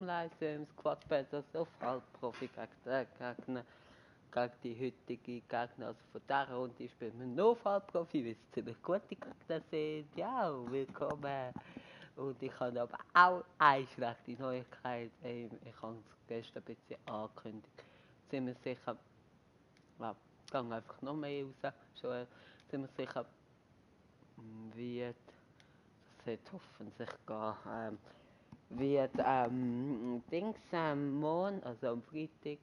leise im Squadbett, also auf Halbprofi gegen die heutige Gegner. Also von dieser Runde spielen wir nur auf Halbprofi, weil es ziemlich gute Gegner sind. Ja, willkommen. Und ich habe aber auch eine schlechte Neuigkeit. Ich habe es gestern ein bisschen angekündigt. Ziemlich sicher, ja, ich gehe einfach noch mehr raus. Schon ziemlich sicher wird, das sollte hoffentlich gehen, wird morgen, also am Freitag,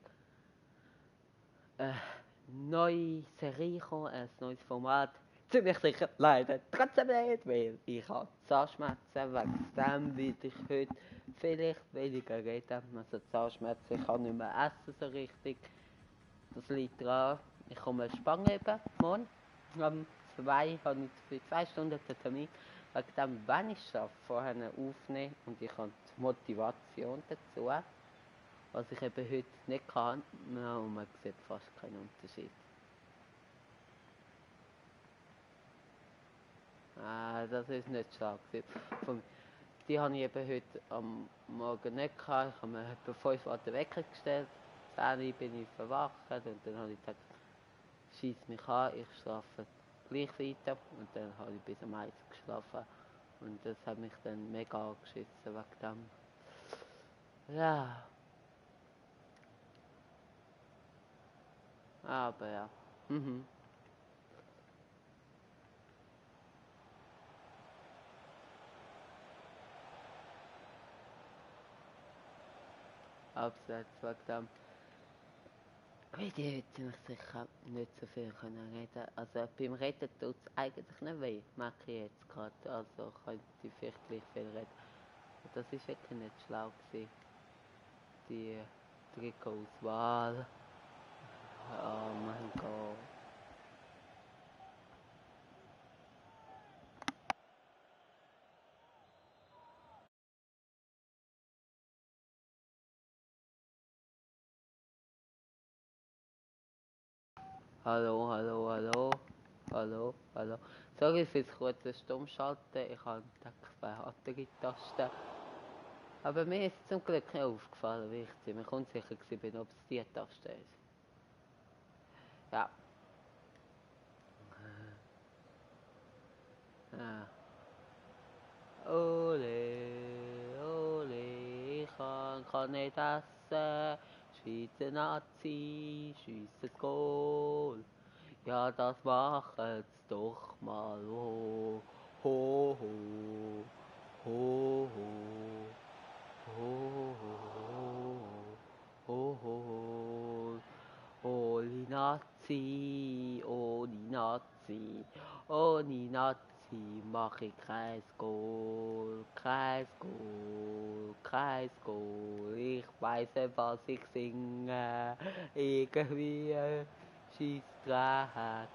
neue Serie kommen, ein neues Format. Ziemlich sicher leider trotzdem nicht, weil ich habe Zahnschmerzen. Wegen dem werde ich heute vielleicht weniger reden. Also Zahnschmerzen, ich kann nicht mehr essen so richtig. Das liegt daran, ich komme Spangen über morgen. Am 2 habe ich für 2 Stunden den Termin. Wegen dem, wenn ich es schaffe, vorher aufnehmen und ich habe die Motivation dazu, was ich eben heute nicht kann, ja, und man sieht fast keinen Unterschied. Das ist nicht stark. Die habe ich eben heute am Morgen nicht gehabt. Ich habe mir etwa 5 Uhr den Wecker gestellt. 10 Uhr bin ich verwacht und dann habe ich gedacht, schieß mich an, ich schlafe gleich weiter. Und dann habe ich bis um 1 geschlafen. Und das hat mich dann mega angeschissen wegen dem. Ja. Aber ja. Abseits wegen dem. Wie heute ziemlich sicher nicht so viel können reden. Also beim Reden tut es eigentlich nicht weh, merke ich jetzt gerade. Also könnte ich vielleicht gleich viel reden. Und das ist wirklich nicht schlau gewesen. Die Trikotauswahl. Oh mein Gott. Hallo, hallo, hallo. Hallo, hallo. Sorry fürs kurze Stummschalten. Ich habe gedacht, ich wäre andere Taste. Aber mir ist zum Glück nicht aufgefallen, wie ich ziemlich unsicher war, ob es die Taste ist. Ja. Ja. Ole, ole, ich kann nicht essen. Schweizer Nazi, schiessen Goal. Ja, das machen's doch mal. Ho, ho, ho, ho, ho, ho, ho, ho, ho. Oli Nazi, Oli Nazi, Oli Nazi, mach ich kein Goal, kein Goal, kein Goal. Ich weiß nicht, was ich singe, irgendwie Scheissdreck.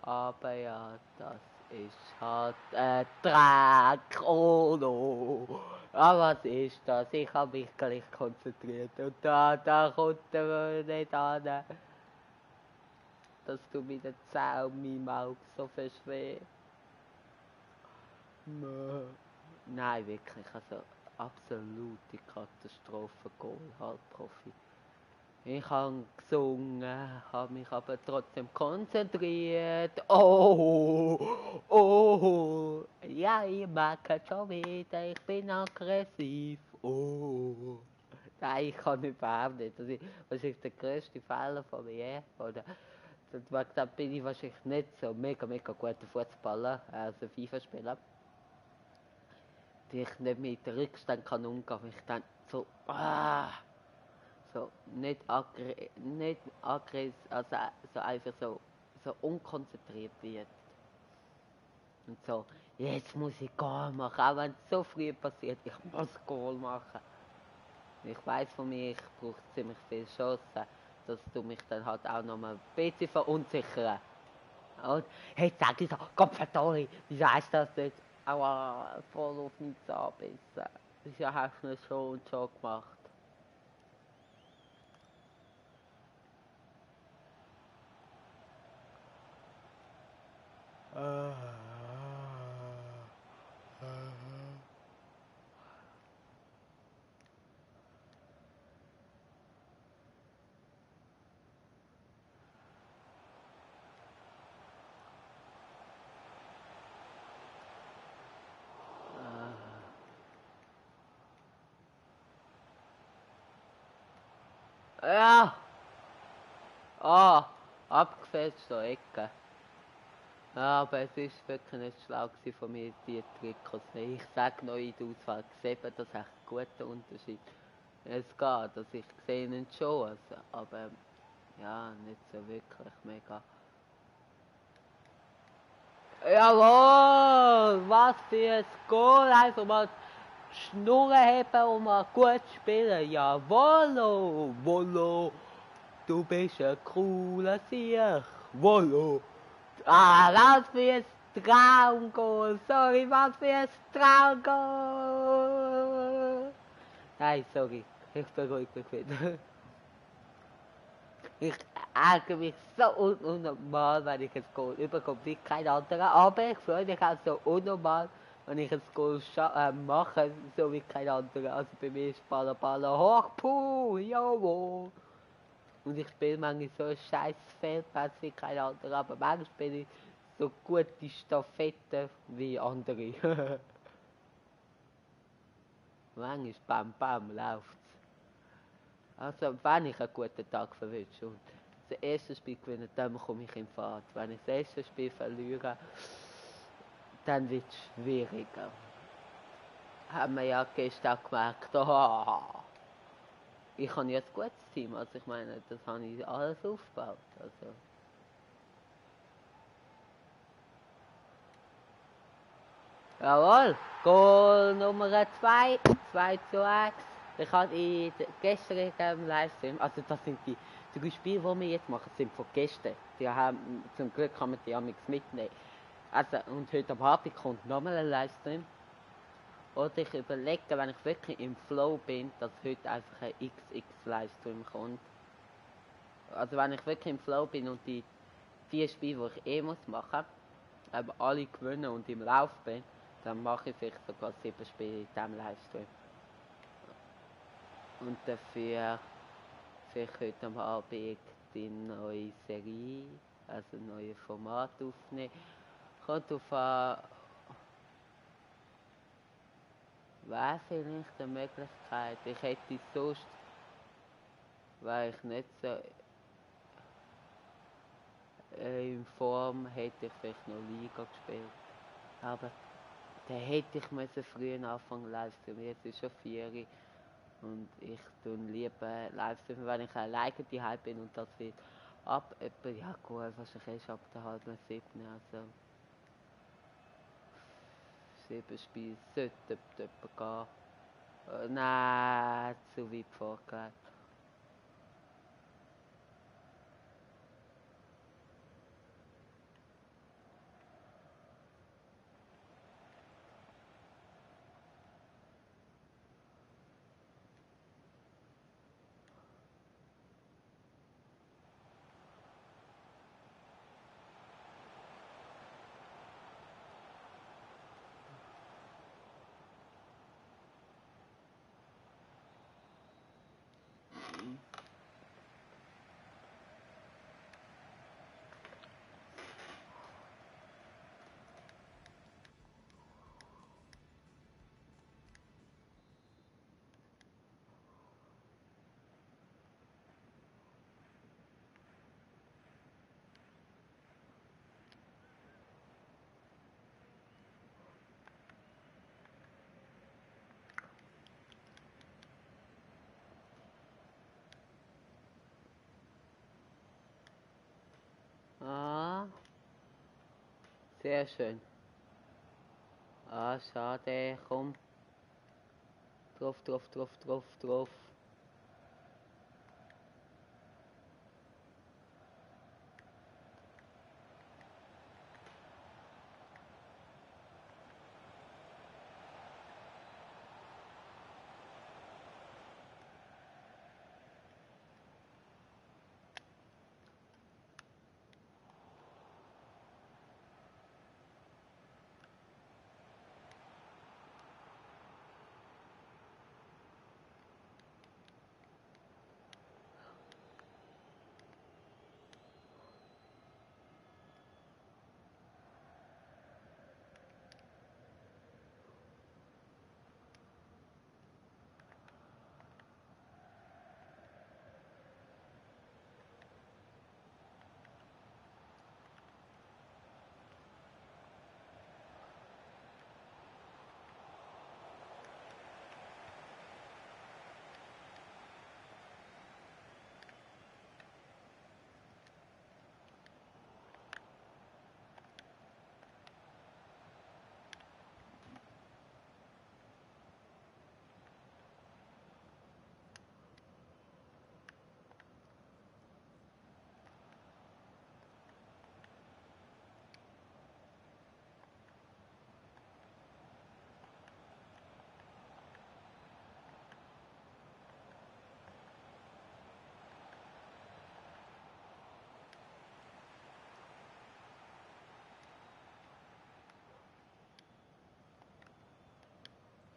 Aber ja, das ist halt Dreck, oh no. Aber was ist das? Ich habe mich gleich konzentriert und da kommt er nicht an. Dass du mit den Zähnen in meinem Auge so fest weh. Nein, wirklich, also absolute Katastrophe, Goal, Halbprofi. Ich habe gesungen, habe mich aber trotzdem konzentriert. Oh, oh, ja, ich merke schon wieder, ich bin aggressiv. Oh, nein, ich kann überhaupt nicht. Das ist der grösste Fehler von mir. Oder, da bin ich wahrscheinlich nicht so mega guter Fußballer, also FIFA-Spieler. Die ich nicht mit den Rückständen kann umgehen, weil ich dann so, so nicht aggressiv, also so einfach so unkonzentriert wird. Und so, jetzt muss ich Goal machen, auch wenn es so früh passiert, ich muss Goal machen. Ich weiß von mir, ich brauche ziemlich viel Chancen, dass du mich dann halt auch noch mal ein bisschen verunsichern. Und jetzt sag ich so, Gott verdammt, wieso heißt das nicht? Aua, voll auf meinen Zahn bissen. Das ja, hast du schon und schon gemacht. Ja! Ah! Abgefälschte Ecke. Ja, aber es ist wirklich nicht schlau von mir, die Trikots. Ich sage noch in der Auswahl gesehen, das ist echt ein guter Unterschied. Es geht, also ich sehe ihn schon, also, aber ja, nicht so wirklich mega. Jawohl! Was für ein Goal! Also mal die Schnurren haben und mal gut spielen. Jawollo! Wollo! Du bist ein cooler Sieg! Wollo! Ah, was für ein Traumgoal! Sorry, was für ein Traumgoal! Nein, sorry. Ich beruhige mich wieder. Ich ärgere mich so unnormal, wenn ich ein Goal überkomme, wie kein anderer. Aber ich freue mich auch so unnormal, wenn ich ein Goal mache, so wie kein anderer. Also bei mir ist Baller hoch, puh, jawohl. Und ich spiele manchmal so ein scheiß Feldpass wie kein anderer, aber manchmal spiele ich so gute Staffetten wie andere. Manchmal bam bam läuft's. Also wenn ich einen guten Tag verwünsche und das erste Spiel gewinne, dann komme ich in Fahrt. Wenn ich das erste Spiel verliere, dann wird es schwieriger. Haben wir ja gestern gemerkt, ich habe ja ein gutes Team, also ich meine, das habe ich alles aufgebaut. Also. Jawohl, Goal Nummer 2, 2:1. Ich habe in der gestrigen Livestream, also das sind die 3 Spiele, die wir jetzt machen, sind von gestern. Die haben, zum Glück kann man die auch nichts mitnehmen. Also, und heute am Abend kommt nochmal ein Livestream. Oder ich überlege, wenn ich wirklich im Flow bin, dass heute einfach ein XX-Livestream kommt. Also wenn ich wirklich im Flow bin und die 4 Spiele, die ich muss machen, aber alle gewinnen und im Lauf bin, dann mache ich vielleicht sogar 7 Spiele in diesem Livestream. Und dafür vielleicht heute am Abend die neue Serie, also ein neues Format aufnehmen. Kommt auf an, wäre vielleicht eine Möglichkeit. Ich hätte sonst, weil ich nicht so in Form, hätte ich vielleicht noch Liga gespielt. Aber da hätte ich müssen früher anfangen Livestream. Jetzt ist schon 4 Uhr. Und ich tue lieber Livestream, wenn ich alleine daheim bin und das wird ab etwa, ja gut, wahrscheinlich erst ab der halben 7, also 7 Spiele sollte etwa gehen. Nein, zu weit vorgelegt. Ah, sehr schön. Ah, schade, komm. Drauf.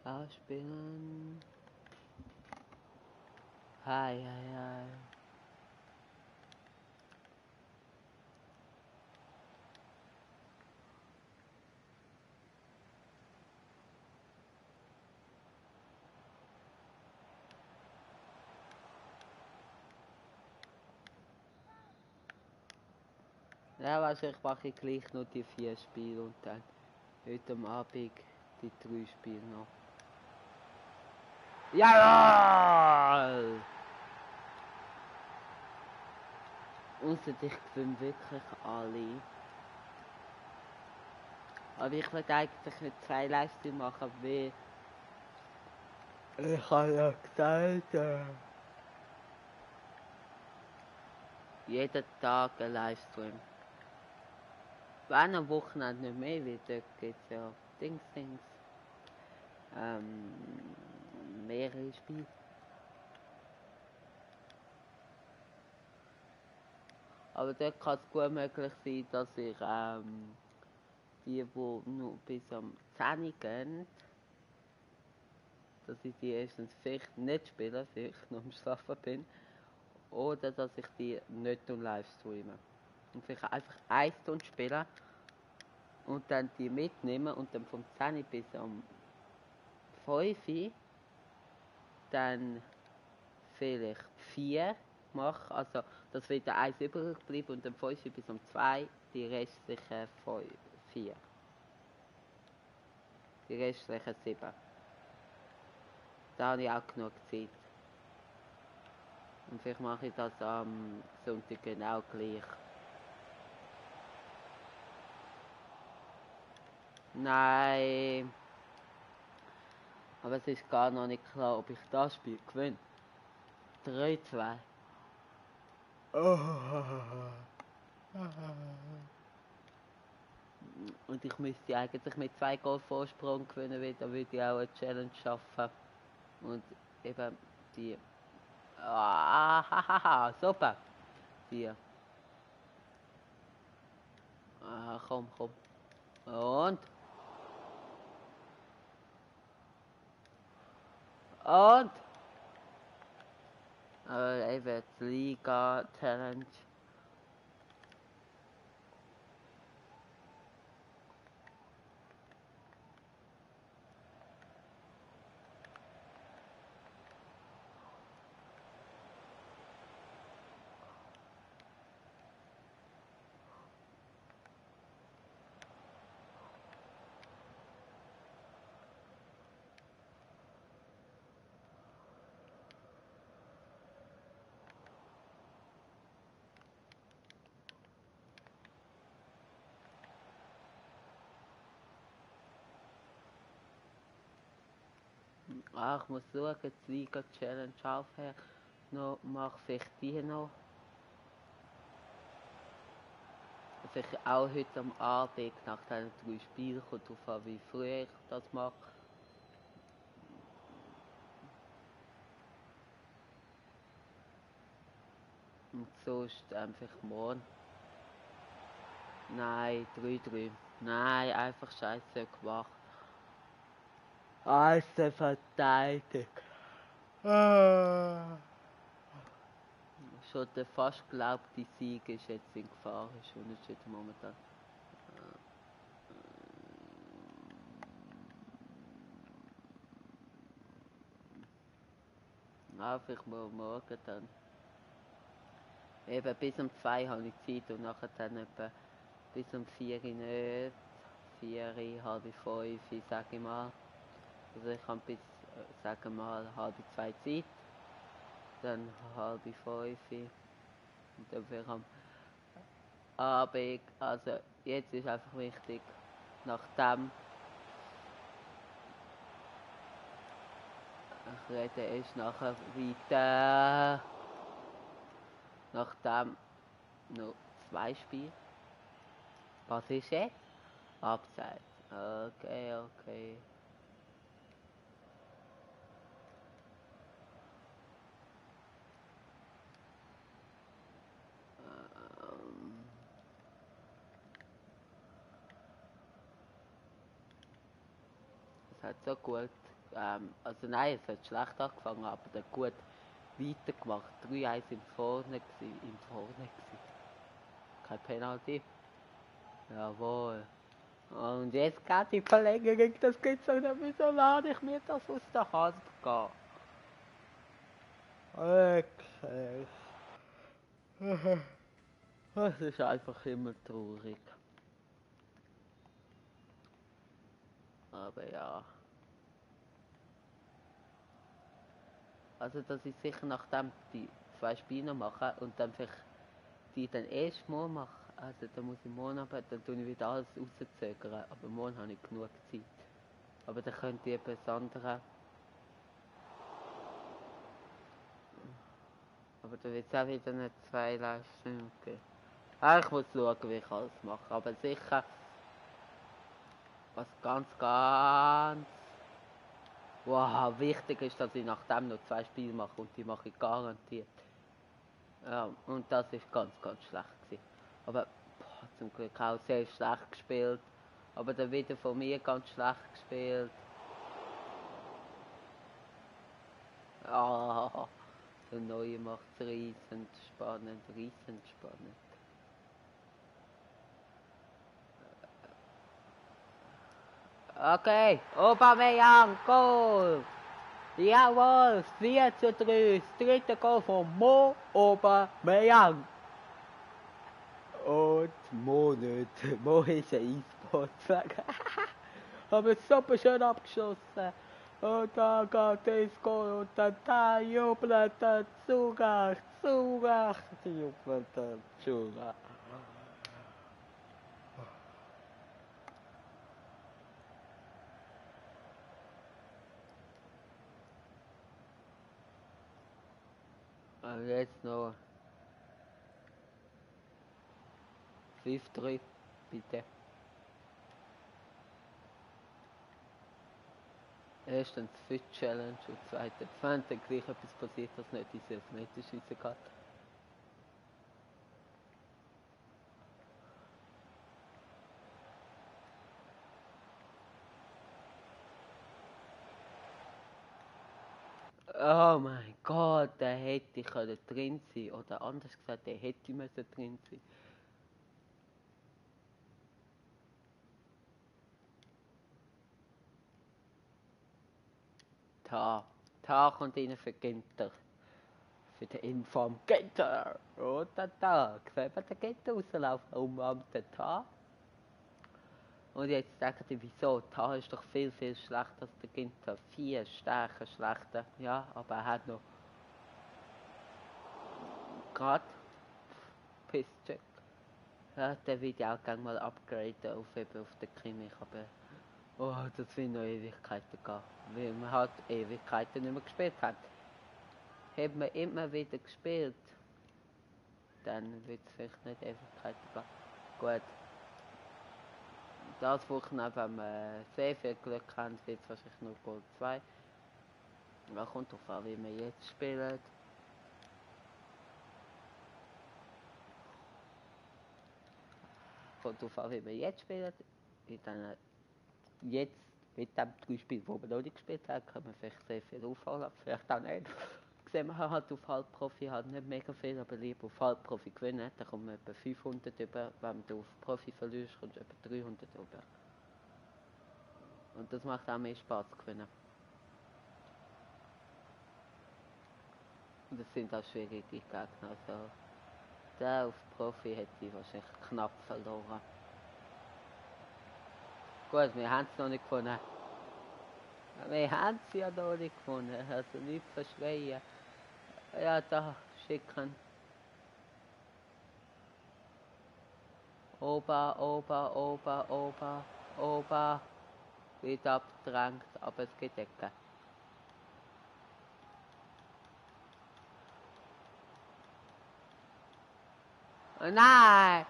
Ausspielen. Hi, hi, hi. Ja, wahrscheinlich mache ich gleich nur die 4 Spiele und dann heute am Abend die 3 Spiele noch. Jawohl! Ausser ich gewinne wirklich alle. Aber ich will eigentlich nicht 2 Livestreams machen, weil ich habe ja gesagt, jeden Tag ein Livestream. Wenn am Wochenende nicht mehr wird, dort gibt es ja Dings. Mehrere Spiele. Aber dort kann es gut möglich sein, dass ich die nur bis am 10 Uhr gehen, dass ich die erstens vielleicht nicht spiele, vielleicht noch am Schlafen bin, oder dass ich die nicht live streame. Und vielleicht einfach 1 Stunde spielen und dann die mitnehmen und dann vom 10 Uhr bis am 5 Uhr dann vielleicht 4 mache, also dass wieder 1 übrig bleibt und dann 5 Uhr bis um 2 die restlichen 4. Die restlichen 7. Da habe ich auch genug Zeit. Und vielleicht mache ich das am Sonntag genau gleich. Nein. Aber es ist gar noch nicht klar, ob ich das Spiel gewinne. 3-2. Und ich müsste eigentlich mit 2 Goal Vorsprung gewinnen, weil dann würde ich auch eine Challenge schaffen. Und eben die... super. Die... komm. Und... eben die Liga Challenge. Ich muss schauen, die Liga Challenge aufhören. Noch mache vielleicht die noch. Vielleicht auch heute am Abend nach diesen 3 Spielen, kommt drauf an, wie früh ich das mache. Und sonst einfach morgen. Nein, 3-3. Nein, einfach scheiße gemacht. Alter verteidigt. Schon der fast glaubte Sieg ist jetzt in Gefahr, ist unentschieden momentan. Vielleicht morgen dann. Eben bis um 2 habe ich Zeit und nachher dann etwa bis um 4 nicht. 4, halb 5, sage ich mal. Also ich habe bis, sagen wir mal, halb 2 Zeit. Dann halb 5 und dann vielleicht am Abend. Also jetzt ist einfach wichtig, nachdem ich rede erst nachher weiter. Nachdem noch 2 Spiele. Was ist jetzt? Abseits. Okay. Es hat so gut Also nein, es hat schlecht angefangen, aber dann gut weitergemacht. 3-1 im Vorne gsi. Kein Penalty. Jawohl. Und jetzt geht die Verlängerung, das gibt's doch nicht, wieso lade ich mir das aus der Hand gehen? Okay. Das ist einfach immer traurig. Aber ja. Also dass ich sicher nachdem die 2 Spiele mache und dann vielleicht die dann erst morgen mache. Also dann muss ich morgen arbeiten, dann tue ich wieder alles rauszögern. Aber morgen habe ich genug Zeit. Aber dann könnte ich etwas anderes. Aber da wird es auch wieder eine 2 Livestream geben. Ich muss schauen, wie ich alles mache. Aber sicher, was ganz wow, wichtig ist, dass ich nachdem noch 2 Spiele mache und die mache ich garantiert. Ja, und das ist ganz schlecht gewesen. Aber zum Glück auch sehr schlecht gespielt. Aber dann wieder von mir ganz schlecht gespielt. Ah, der Neue macht es riesend spannend. Okay, Aubameyang, Goal! Jawohl, 4:3, das dritte Goal von Aubameyang. Und Mo nicht, Mo ist ein E-Sport. Aber super schön abgeschossen. Und da geht das Goal und dann da jubelt er zurecht, jubelt er zurecht. Und jetzt noch 5:3, bitte. Erstens Fit Challenge und zweitens, wenn dann gleich etwas passiert, dass nicht ins Elfmeterschießen geht. Oh mein Gott, der hätte können drin sein. Oder anders gesagt, der hätte müssen drin sein. Ta kommt rein für Ginter. Für den Inform Ginter. Und da sieht man den Ginter rauslaufen, umarmten Ta. Und jetzt denkt ihr, wieso? Ta ist doch viel schlechter als der Ginter. 4 Stärken schlechter. Ja, aber er hat noch gerade Pisscheck. Ja, der wird ja auch gerne mal upgraden auf den Kimmich, aber das will noch Ewigkeiten gehen. Weil man halt Ewigkeiten nicht mehr gespielt hat. Hat man immer wieder gespielt, dann wird es vielleicht nicht Ewigkeiten gehen. Gut. Das Wochenende, wenn wir sehr viel Glück haben, wird es wahrscheinlich nur Goal 2. Man kommt drauf an, wie wir jetzt spielen. Kommt drauf an, wie wir jetzt spielen. Dann jetzt mit dem 3 Spiel, wo wir noch nicht gespielt haben, können wir vielleicht sehr viel aufholen, vielleicht auch nicht. Sehen wir halt auf Halbprofi halt nicht mega viel, aber lieber auf Halbprofi gewinnen, dann kommt man etwa 500 über, wenn du auf Profi verlierst, kommst du etwa 300 über. Und das macht auch mehr Spaß zu gewinnen. Und das sind auch schwierige Gegner, also der auf Profi hätte wahrscheinlich knapp verloren. Gut, wir haben es noch nicht gewonnen. Wir haben es ja noch nicht gewonnen, also nicht verschreien. Ja, da schicken. Ober. Wird abgedrängt, aber es geht Ecke. Oh nein!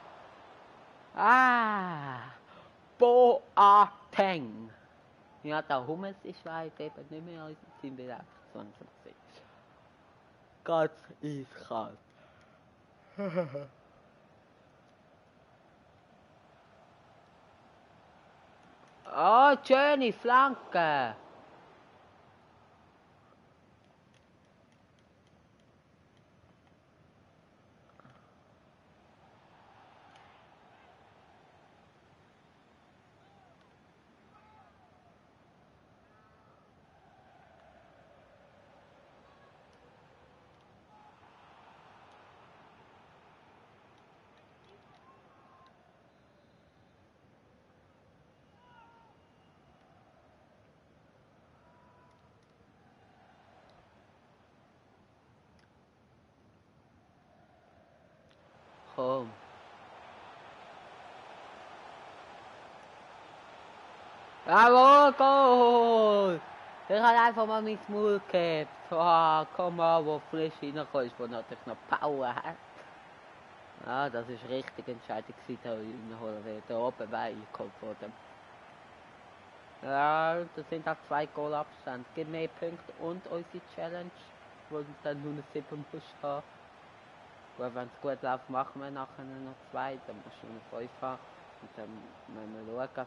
Boateng! Ja, der Hummels ist weit eben nicht mehr als sind wir einfach 20. Ganz eiskalt. Oh, schöne Flanke! Komm. Jawohl, Goal! Ich habe einfach mal mein Maul gehabt. Oh, komm mal, wo frisch reinkommst, wo natürlich noch Power hat. Ja, das ist richtig Entscheidung gewesen, da reinholen, weil da oben wäre eingeholt worden. Ja, das sind auch 2 Goal-Abstände. Gib mehr Punkte und unsere Challenge, wo du dann nur noch 7 musst haben. Gut, wenn es gut läuft, machen wir nachher noch 2, dann musst du noch 5 haben. Und dann müssen wir schauen,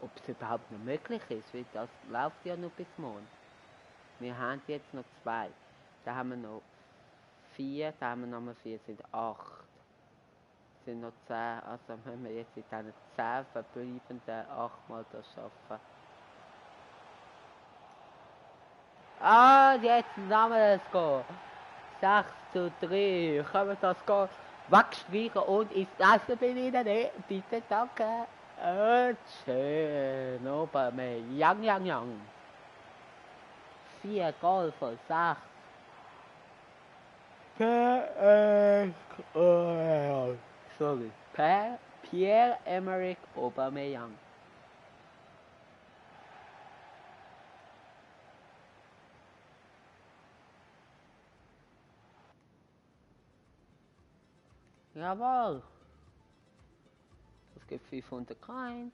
ob es überhaupt noch möglich ist, weil das läuft ja noch bis morgen. Wir haben jetzt noch 2. Da haben wir noch 4, da haben wir nochmal 4, sind 8. Sind noch 10, also müssen wir jetzt in diesen 10 verbleibenden 8 Mal das schaffen. Ah, jetzt haben wir das Goal. 6:3. Können wir das Goal wegstreichen und ins nächste Bild rein? Bitte, danke. Schön. Oben, Yang. 4 Goal von 6. Sorry. Pierre-Emerick Aubameyang. Jawohl. Es gibt 500 Coins.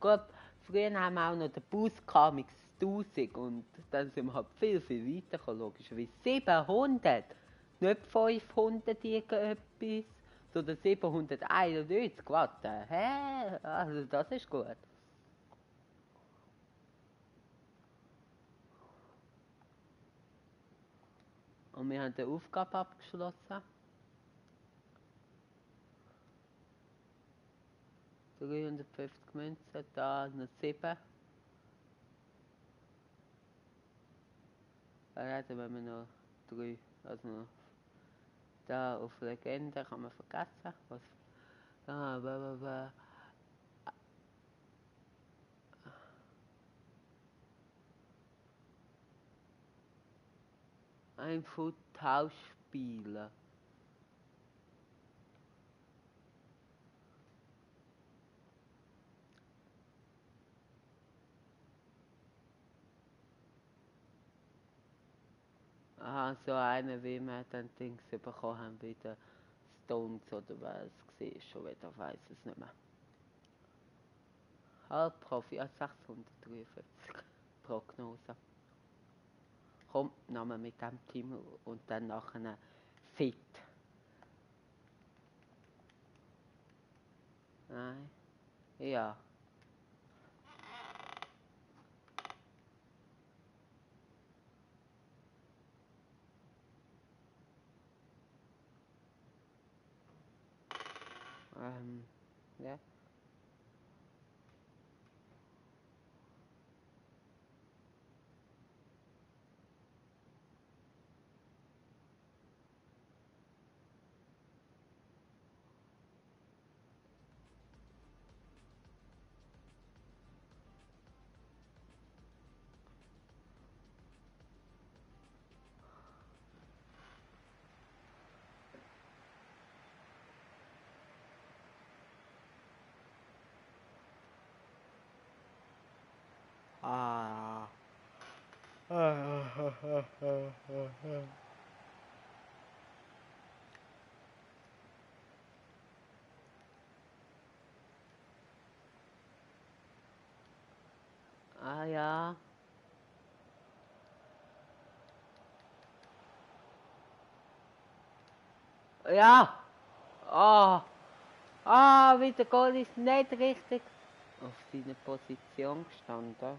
Gut, früher haben wir auch noch den Bus gehabt mit 1000 und dann sind wir halt viel weitergekommen, logischerweise. 700! Nicht 500 irgendetwas, sondern 791. Warte, hä? Also das ist gut. Und wir haben die Aufgabe abgeschlossen. 350 Münzen, da noch 7. Dann hätten wir noch 3, also noch da auf Legende kann man vergessen. Was? Ein Tauschspieler. Aha, so eine, wie wir dann Dings bekommen haben, wie der Stones oder was es war, schon wieder, weiß es nicht mehr. Halbprofi, ja, 653 Prognose. Komm, nochmal mit dem Team und dann nachher fit. Nein, ja. Ja. Ah. Ah ja. Ja. Ah. Ah, wieder Goal ist nicht richtig auf seine Position gestanden.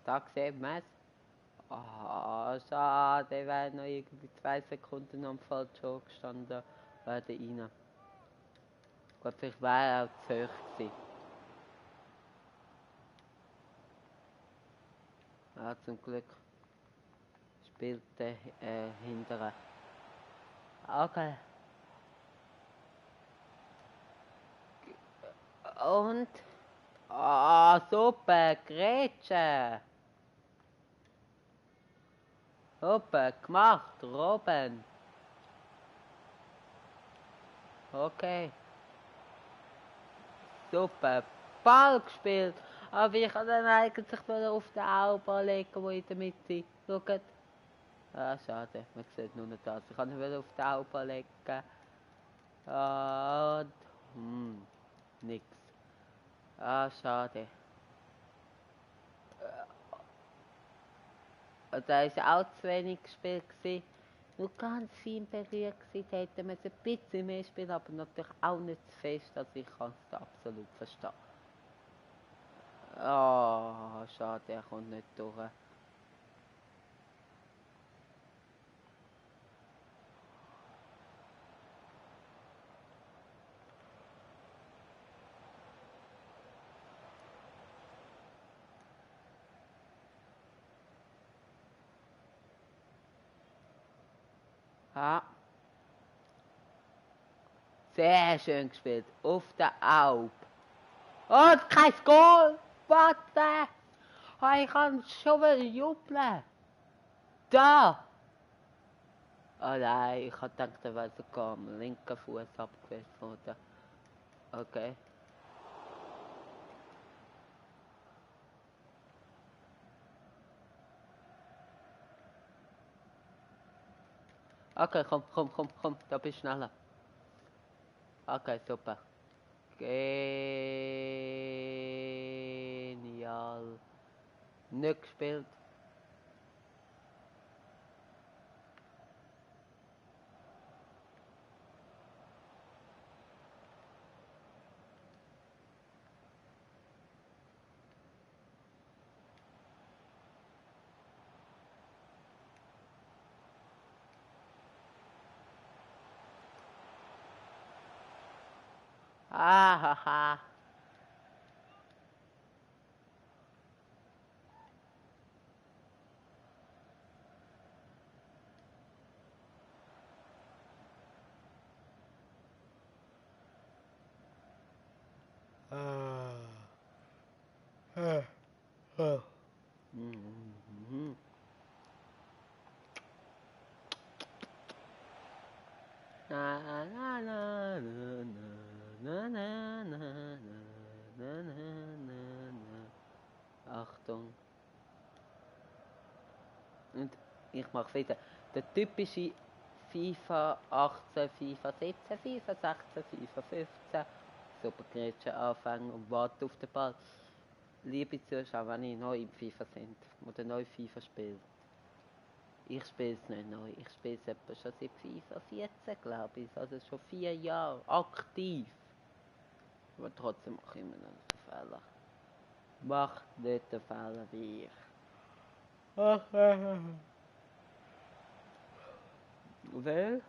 Da sieht man es. Ah, schade, der wäre noch irgendwie 2 Sekunden am falschen gestanden. Wäre rein. Gut, vielleicht wäre er auch zu hoch gewesen. Ja, zum Glück spielt der hintere. Okay. Und? Ah, super, Grätsche. Hoppe, gemacht, Robben. Okay. Super. Ball gespielt. Aber ich kann dann eigentlich wieder auf den Autobahn legen, wo in der Mitte. Schaut. Ah, schade. Man sieht nur noch das. Ich kann ihn wieder auf den Autobahn legen. Und... nix. Ah, schade. Und da war auch zu wenig gespielt. Nur ganz fein berührt gewesen. Da hätten wir ein bisschen mehr spielen, aber natürlich auch nicht zu fest. Also ich kann es absolut verstehen. Ah, schade, er kommt nicht durch. Ja. Sehr schön gespielt. Auf der Alp. Und kein Goal. Warte. Oh, ich kann schon wieder jubeln. Da. Oh nein, ich hab gedacht, er wäre sogar am linken Fuß abgewehrt worden. Okay. Okay, komm, da bist du schneller. Okay, super. Genial. Nicht gespielt. Haha. Mhm. Na na na na na na na na na na. Achtung. Und ich mache wieder. Der typische FIFA 18, FIFA 17, FIFA 16, FIFA 15. Super Grätsche anfangen und warten auf den Ball. Liebe Zuschauer, wenn ihr neu im FIFA sind oder neu FIFA spielt. Ich spiele es nicht neu. Ich spiele es etwa schon seit FIFA 14, glaube ich. Also schon 4 Jahre aktiv. Aber trotzdem mache ich immer noch einen Fehler. Macht nicht den Fehler wie ich. Weil?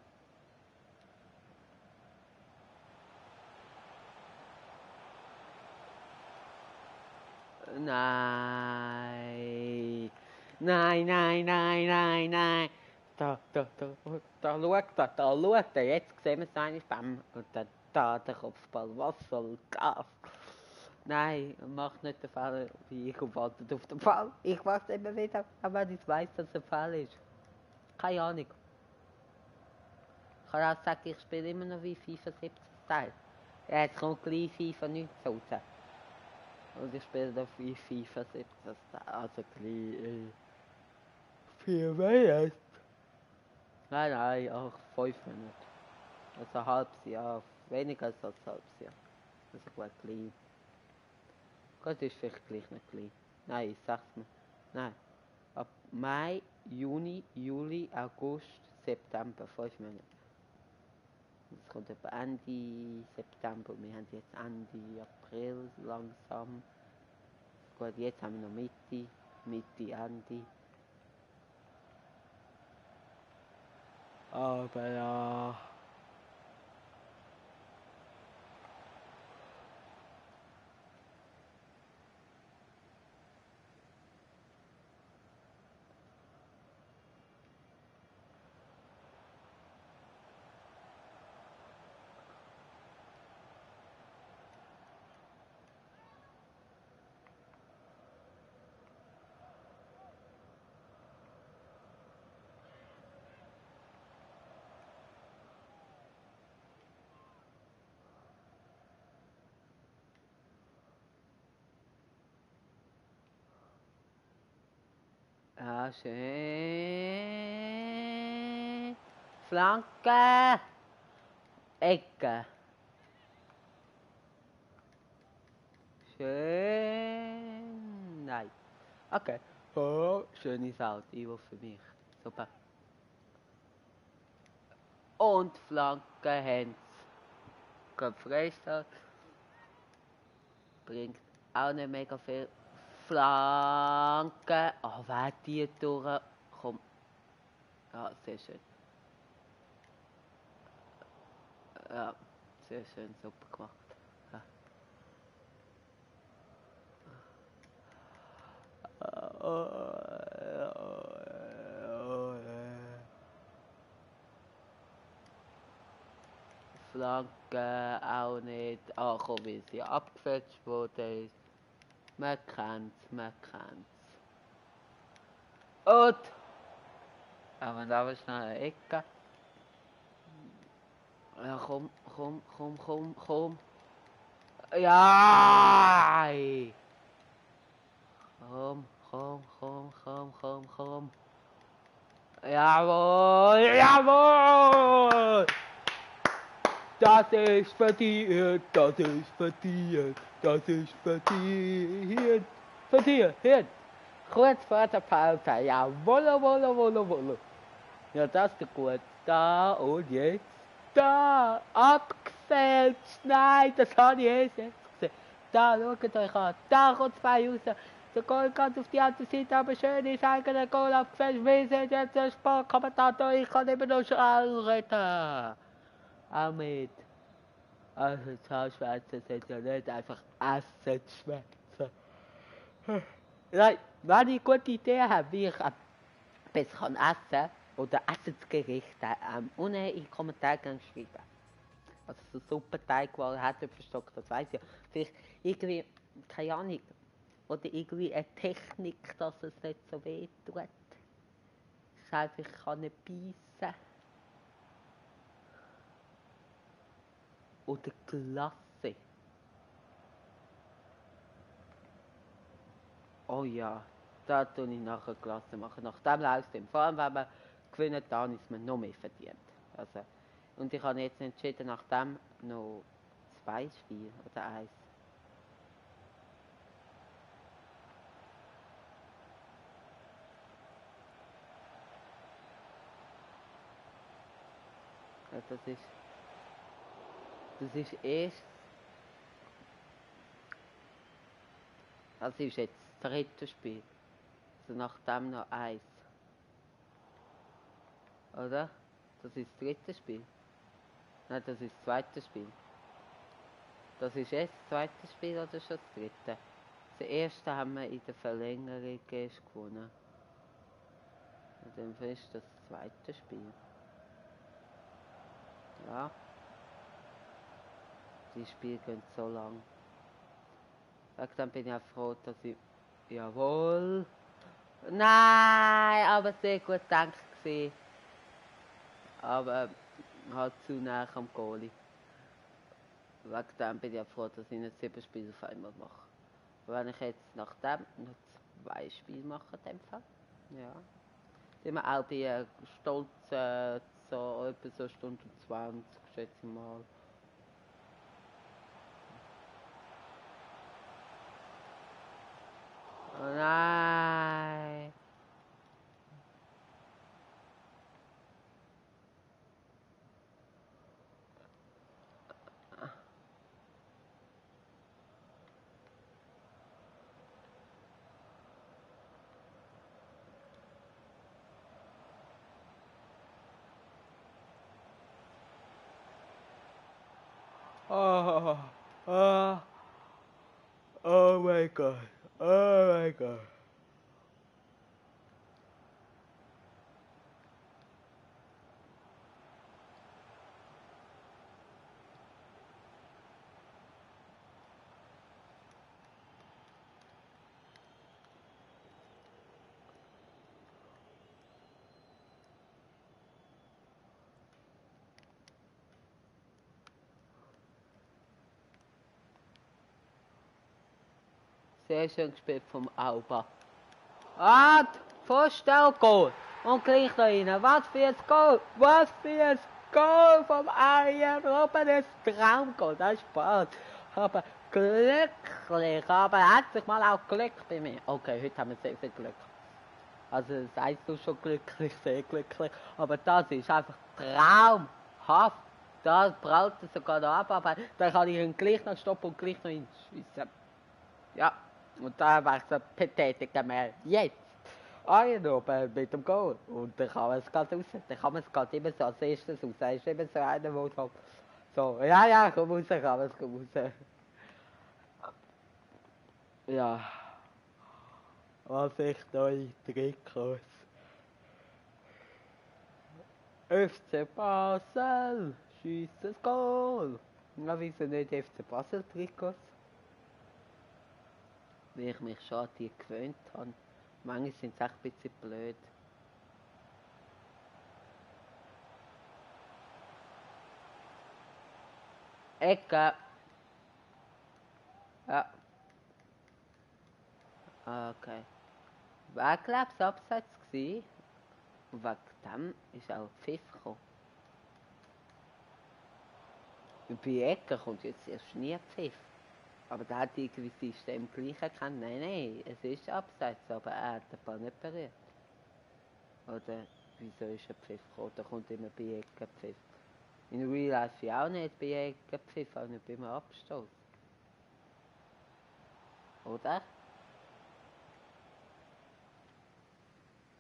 Nein. Nein. Da schaut er. Jetzt sehen wir es eigentlich. Bam. Und dann da der Kopfball. Was soll das? Nein, macht nicht den Fall wie ich und wartet auf den Fall. Ich mach's immer wieder, aber wenn ich weiß, dass es ein Fall ist. Keine Ahnung. Ich kann auch sagen, ich spiele immer noch wie FIFA 17 Teil. Ja, jetzt kommt gleich FIFA 19 raus. Und ich spiele da wie FIFA 17 Teil. Also gleich. 4 Monate? Nein, auch 5 Monate. Also ein halbes Jahr. Weniger als ein halbes Jahr. Also gut, gleich. Gott ist vielleicht gleich nicht gleich. Nein, ich sag's mir. Nein. Ab Mai, Juni, Juli, August, September, 5 Monate. Es kommt etwa Ende September. Wir haben jetzt Ende April langsam. Gut, jetzt haben wir noch Mitte, Ende. Aber ja. Ja, schön. Flanke. Ecke. Schön. Nein. Okay. Oh, schönes Auto. Ivo für mich. Super. Und Flanke Hens. Kommt Freistadt. Bringt auch nicht mega viel. Flanke. Oh, wer die durch? Komm. Ja, sehr schön. Ja, sehr schön. Super gemacht. Ja. Flanke auch nicht. Ah, komm, wie sie abgefälscht wurde. Man kennt's, man kennt's. Und! Aber da war schnell eine Ecke. Ja, komm, komm, komm, komm, komm. Ja! Komm, komm, komm, komm, komm, komm. Jawohl, jawohl! Das ist verdient, das ist verdient, das ist verdient. Verdient. Kurz vor der Pause, jawohl, jawohl, jawohl, jawohl. Ja, das ist gut. Da und jetzt. Da, abgefälscht. Nein, das habe ich erst jetzt gesehen. Da, schaut euch an. Da kommt zwei raus. Der Goal ganz auf die andere Seite, aber schön ist eigentlich Goal abgefälscht. Wir sind jetzt ein Sportkommentator, ich kann immer noch schnell reden. Auch mit. Also, Schweizer sind ja nicht einfach Essen zu schwätzen. Nein, wenn ich eine gute Idee habe, wie ich besser kann essen oder Essensgerichte, unten in die Kommentare schreiben. Also so Suppenteig, der hat verstockt, das weiss ich. Vielleicht irgendwie, keine Ahnung, oder irgendwie eine Technik, dass es nicht so weh tut. Ich einfach, ich kann nicht beißen. Oder Glasse. Oh ja, da tue ich nachher Glasse machen. Nach dem Livestream. Vor allem, wenn man gewinnt, dann ist man noch mehr verdient. Also, und ich habe jetzt entschieden, nach dem noch 2 Spiele oder 1. Ja, das ist erst. Das ist jetzt das 3. Spiel. Also nach dem noch 1. Oder? Das ist das 3. Spiel. Nein, das ist das 2. Spiel. Das ist erst das 2. Spiel oder schon das 3.? Das erste haben wir in der Verlängerung erst gewonnen. Und dann ist das 2. Spiel. Ja. Die Spiele gehen so lang. Dann bin ich auch froh, dass ich... Jawohl! Nein, aber sehr gut gedacht gewesen. Aber halt zu nah am Goalie. Dann bin ich auch froh, dass ich nicht 7 Spiele auf einmal mache. Wenn ich jetzt nach dem noch 2 Spiele mache, in dem Fall. Ja. Sind wir auch bei stolzen so etwa so Stunde 20, schätze ich mal. Oh nein! Oh, oh, oh my god, oh my god. Sehr schön gespielt vom Auba. Ah! Vorstell Goal. Und gleich noch rein. Was für ein Goal. Was für ein Goal vom Arjen Robben. Das Traumgoal. Das ist Spaß. Aber glücklich. Aber endlich mal auch Glück bei mir. Okay, heute haben wir sehr viel Glück. Also sagst du schon glücklich, sehr glücklich. Aber das ist einfach traumhaft. Da prallt er sogar noch ab, aber dann kann ich ihn gleich noch stoppen und gleich noch hinschiessen. Ja, und da wäre es ein Betätigen mehr. Jetzt! Einen oben mit dem Goal. Und dann kann man es gerade raus. Dann kann man es gerade immer so als erstes raus. Er ist immer so einer, der so, ja, komm raus, kann man es raus. Ja. Was ich neue Trikots. FC Basel, schießt das Goal. Na, wieso nicht FC Basel Trikots? Weil ich mich schon an die gewöhnt habe. Manchmal sind sie echt ein bisschen blöd. Ecke. Ja. Okay. War, glaube ich, Abseits gewesen. Und wegen dem ist auch Pfiff gekommen. Und bei Ecke kommt jetzt erst nie Pfiff. Aber da hat irgendwie System gleich erkannt. Nein, es ist Abseits, aber er hat den Ball nicht berührt. Oder wieso ist ein Pfiff gekommen? Da kommt immer bei Ecke Pfiff. In Real Life auch nicht bei Ecke Pfiff, auch nicht beim Abstoß. Oder?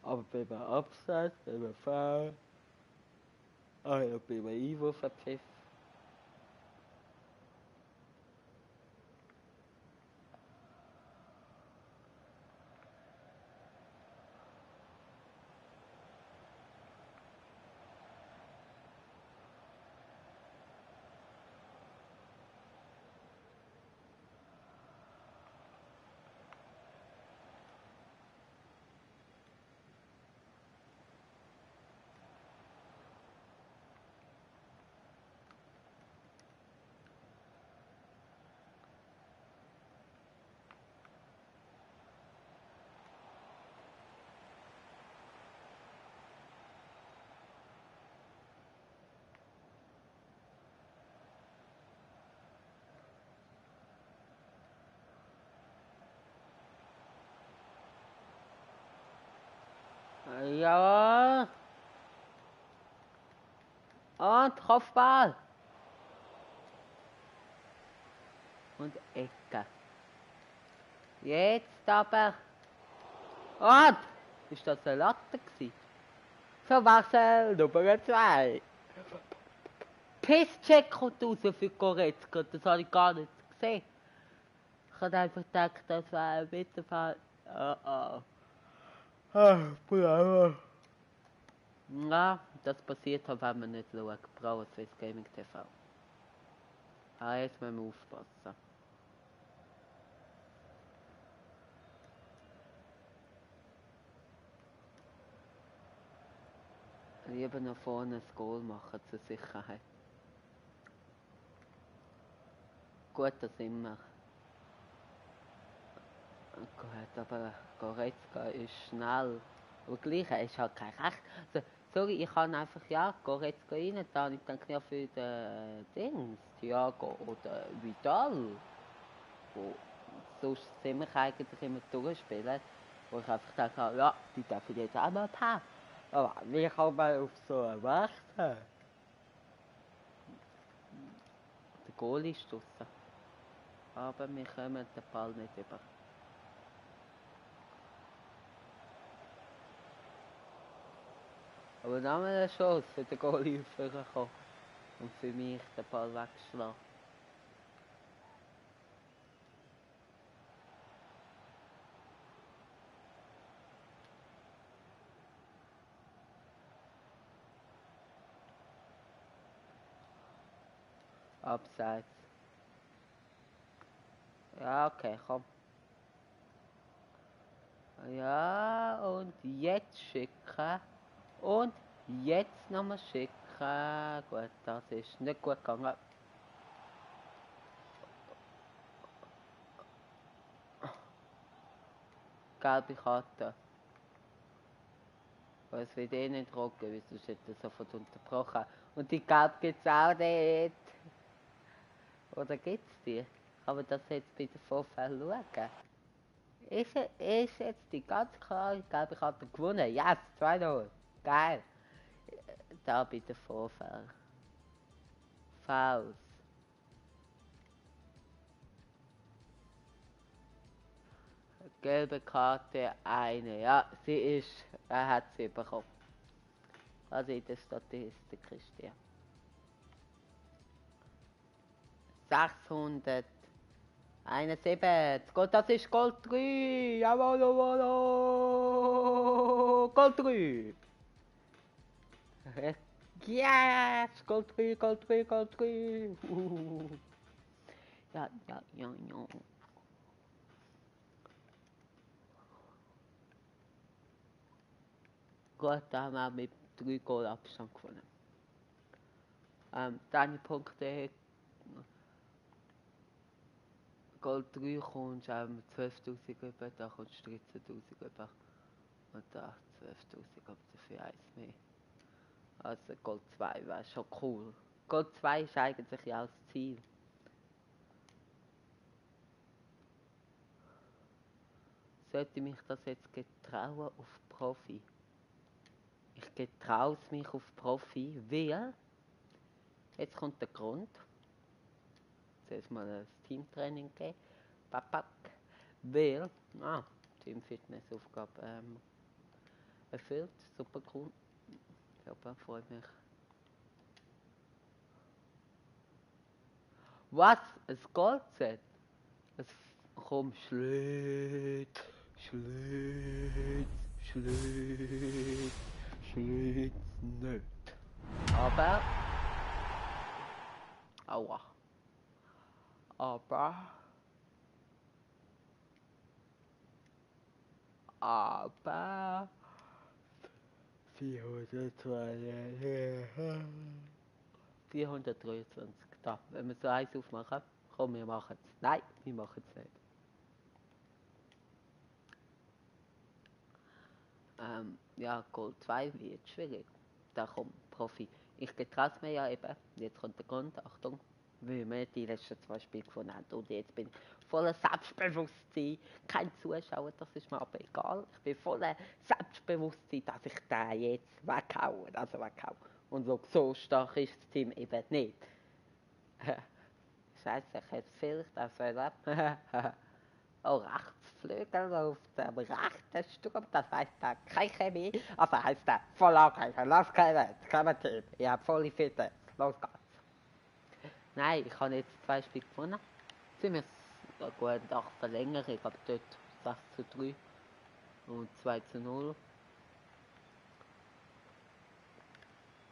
Aber beim Abseits, beim Foul, ja, beim Einwurf ein Pfiff. Ja. Und Kopfball. Und Ecke. Jetzt aber. Und! Ist das eine Latte gewesen? Verwechselt Nummer 2. Pisscheck kommt raus für Goretzka. Das habe ich gar nicht gesehen. Ich habe einfach gedacht, das wäre ein Mittelfall. Bravo. Ja, das passiert halt, wenn man nicht schaut. Bravo, Swiss GamingTV. Jetzt müssen wir aufpassen. Lieber nach vorne ein Goal machen, zur Sicherheit. Gut, das immer. Gut, aber Goretzka ist schnell. Aber gleich, er ist halt kein Recht. Also, sorry, ich kann einfach, ja, Goretzka rein, dann ich denke ja für den Dings, Thiago oder Vidal, wo sonst ziemlich eigentlich immer durchspielen, wo ich einfach denke, ja, die dürfen jetzt auch mal haben. Aber wie kann man auf so einen warten? Der Goal ist draussen. Aber wir kommen den Ball nicht über. Aber dann haben wir eine Chance für den Goalie aufzukommen und für mich den Ball wegzuschlagen. Abseits. Ja, okay, komm. Ja, und jetzt schicken. Und jetzt nochmal schicken. Gut, das ist nicht gut gegangen. Gelbe Karte. Aber es wird eh nicht trocken, weil sonst hätte er sofort unterbrochen. Und die Gelb gibt es auch nicht. Oder gibt es die? Kann man das jetzt bei den Vorfällen schauen? Ist jetzt die ganz klare gelbe Karte gewonnen? Yes, 2-0. Geil. Da bei den Vorfällen. Faust. Gelbe Karte, eine. Ja, er hat sie bekommen. Also in der Statistik ist die. 671. Gut, das ist Gold 3. Jawohl, jawohl. Gold 3. Yes, Gold 3, Gold 3, Gold 3. Ja. Gut, da haben wir mit 3 Goal Abstand gewonnen. Deine Punkte. Gold 3 kommst du mit 12.000 über, da kommst du 13.000 über. Und da 12.000, aber dafür eins mehr. Also Gold 2 wäre schon cool. Gold 2 ist eigentlich ja auch das Ziel. Sollte mich das jetzt getrauen auf Profi? Ich getraue es mich auf Profi, weil jetzt kommt der Grund. Zuerst mal ein Teamtraining geben. Papak. Weil, Team-Fitness-Aufgabe erfüllt. Super cool. Ja, freut mich. Was? Ein Goldset? Komm, Schlitz nicht. Aber, aua. Aber 423. Da, wenn wir so eins aufmachen, komm, wir machen es. Nein, wir machen es nicht. Ja, Gold 2 wird schwierig. Da kommt Profi. Ich getraue es mir ja eben. Jetzt kommt der Grund, Achtung, weil wir die letzten 2 Spiele gewonnen haben. Und jetzt bin ich voller Selbstbewusstsein. Kein Zuschauer, das ist mir aber egal. Ich bin voller Selbstbewusstsein, dass ich den jetzt weghaue. Und so stark ist das Team eben nicht. Scheiße, ich hätte vielleicht auch sollen. Oh, Rechtsflügel auf dem rechten Sturm, das heisst da keine Chemie, also heisst da voll angreifen, los kommen Team, ich hab volle Fitness, los geht's. Nein, ich habe jetzt 2 Spiele gewonnen, ziemlich gut nach Verlängerung, aber dort 6:3 und 2:0.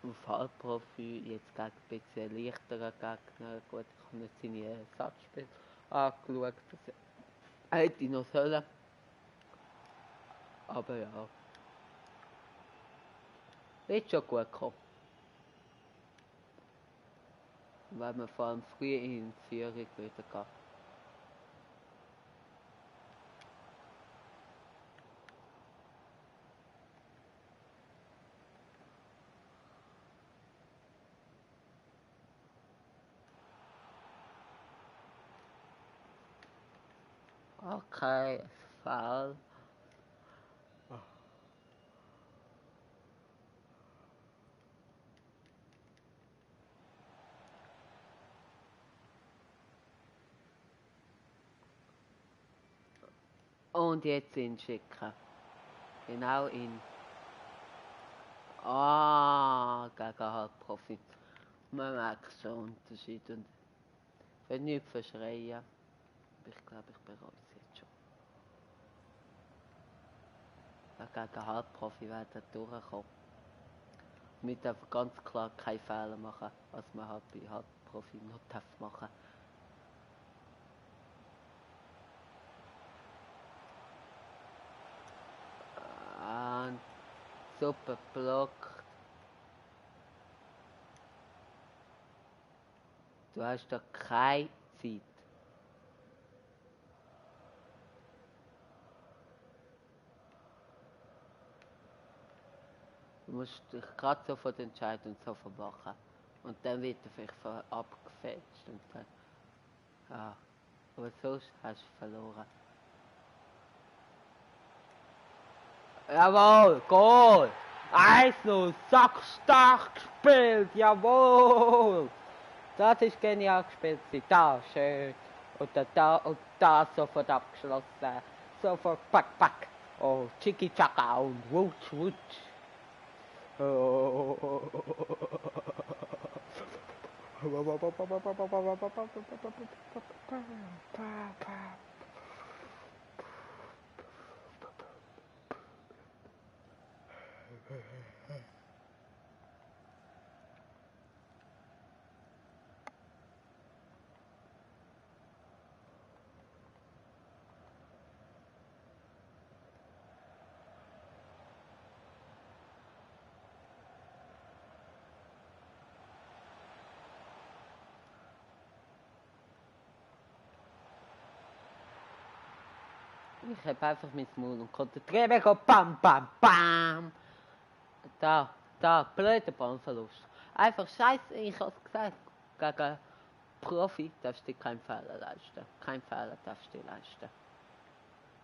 Auf Halbprofi, jetzt gegen ein bisschen leichteren Gegner, gut, ich habe nicht seine Satzspiele angeschaut, das hätte ich noch sollen. Aber ja. Wird schon gut kommen. Weil wir vor allem früh in Führung wieder gehen. Okay, Foul. Und jetzt ihn schicken. Genau in. Gegen Halbprofi. Man merkt schon Unterschied und ich will nicht verschreien. Aber ich glaube, ich bereue es jetzt schon. Weil gegen Halbprofi werden durchkommen. Mit einfach ganz klar keine Fehler machen, was man halt bei Halbprofi noch machen darf. Super Block. Du hast da keine Zeit. Du musst dich gerade sofort entscheiden und sofort machen. Und dann wird er vielleicht abgefälscht und dann, ja. Aber sonst hast du verloren. Jawohl, Goal! 1-0, sackstark gespielt, jawohl! Das ist genial gespielt, da, schön. Und da sofort abgeschlossen. Sofort, pack, pack. Oh, Chiki Chaka und wutsch, wutsch. Oh. Ich habe einfach mein Maul und konzentriere mich auf Bam, Bam, Bam. Da, blöder Ballverlust. Einfach scheiße, ich habe es gesagt. Gegen Profi darfst du dir keinen Fehler leisten. Kein Fehler darfst du dir leisten.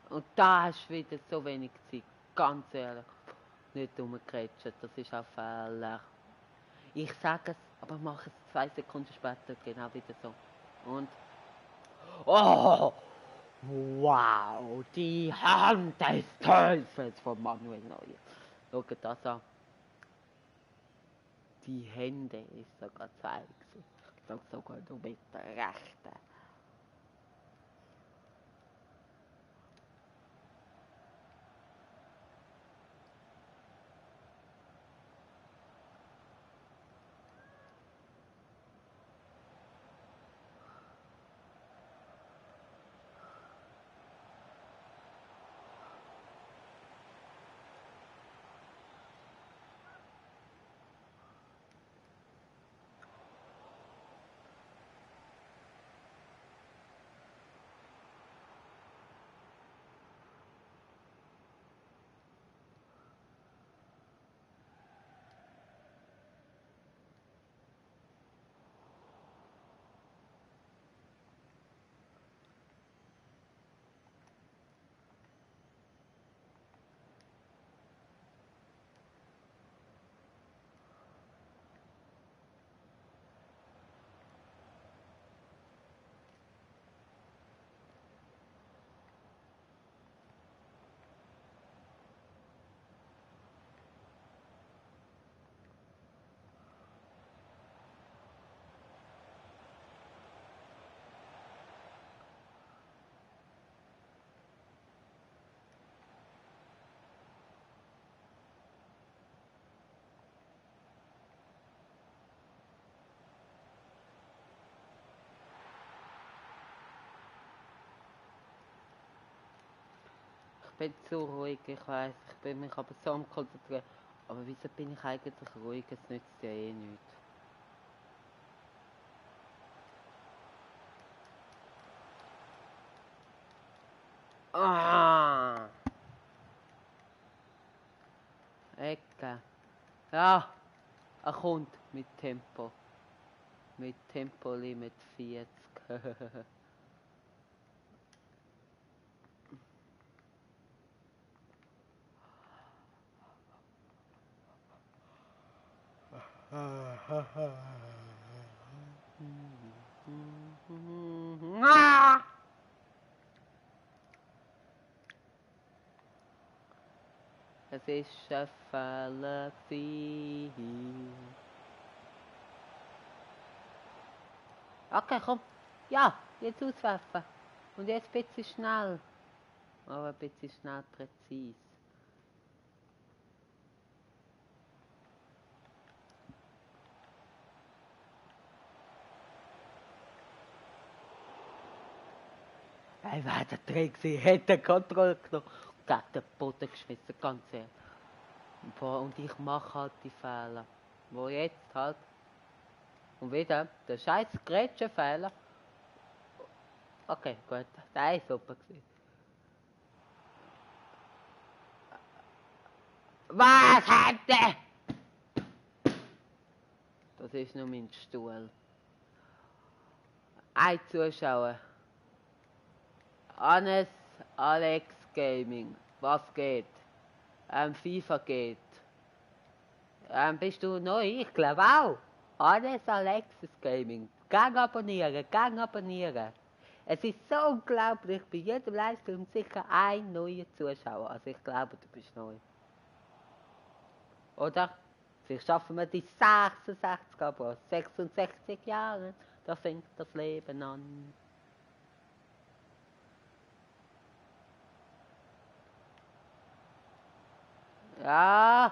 Und da hast du wieder so wenig Zeit. Ganz ehrlich. Nicht rumgrätschen, das ist auch Fehler. Ich sage es, aber mache es 2 Sekunden später genau wieder so. Und... Oh! Wow, die Hand des Teufels von Manuel Neuer. Schaut das an. Die Hände ist sogar 2 gewesen. Ich glaube sogar nur mit der rechten. Ich bin zu ruhig, ich weiß, ich bin mich aber so am Konzentrieren. Aber wieso bin ich eigentlich ruhig? Es nützt ja eh nichts. Ah! Ecke. Ja, er kommt mit Tempo. Mit Tempolimit 40. Es ist ein Fehler gewesen. Okay, komm. Ja, jetzt auswerfen. Und jetzt ein bisschen schnell. Aber ein bisschen schnell präzise. Hey, wer der Dreh gewesen? Hätte Kontrolle genommen und gegen den Boden geschmissen, ganz ehrlich. Und ich mache halt die Fehler. Wo jetzt halt. Und wieder der scheiß Grätschenfehler. Okay, gut. Der ist super gewesen. Was hätte? Das ist nur mein Stuhl. Ein Zuschauer. Hannes, Alex Gaming. Was geht? FIFA geht. Bist du neu? Ich glaube auch. Hannes, Alexis Gaming. Gang abonnieren. Es ist so unglaublich, bei jedem Livestream sicher ein neuer Zuschauer. Also ich glaube, du bist neu. Oder? Vielleicht schaffen wir die 66 Abos. 66 Jahre, da fängt das Leben an. Ja.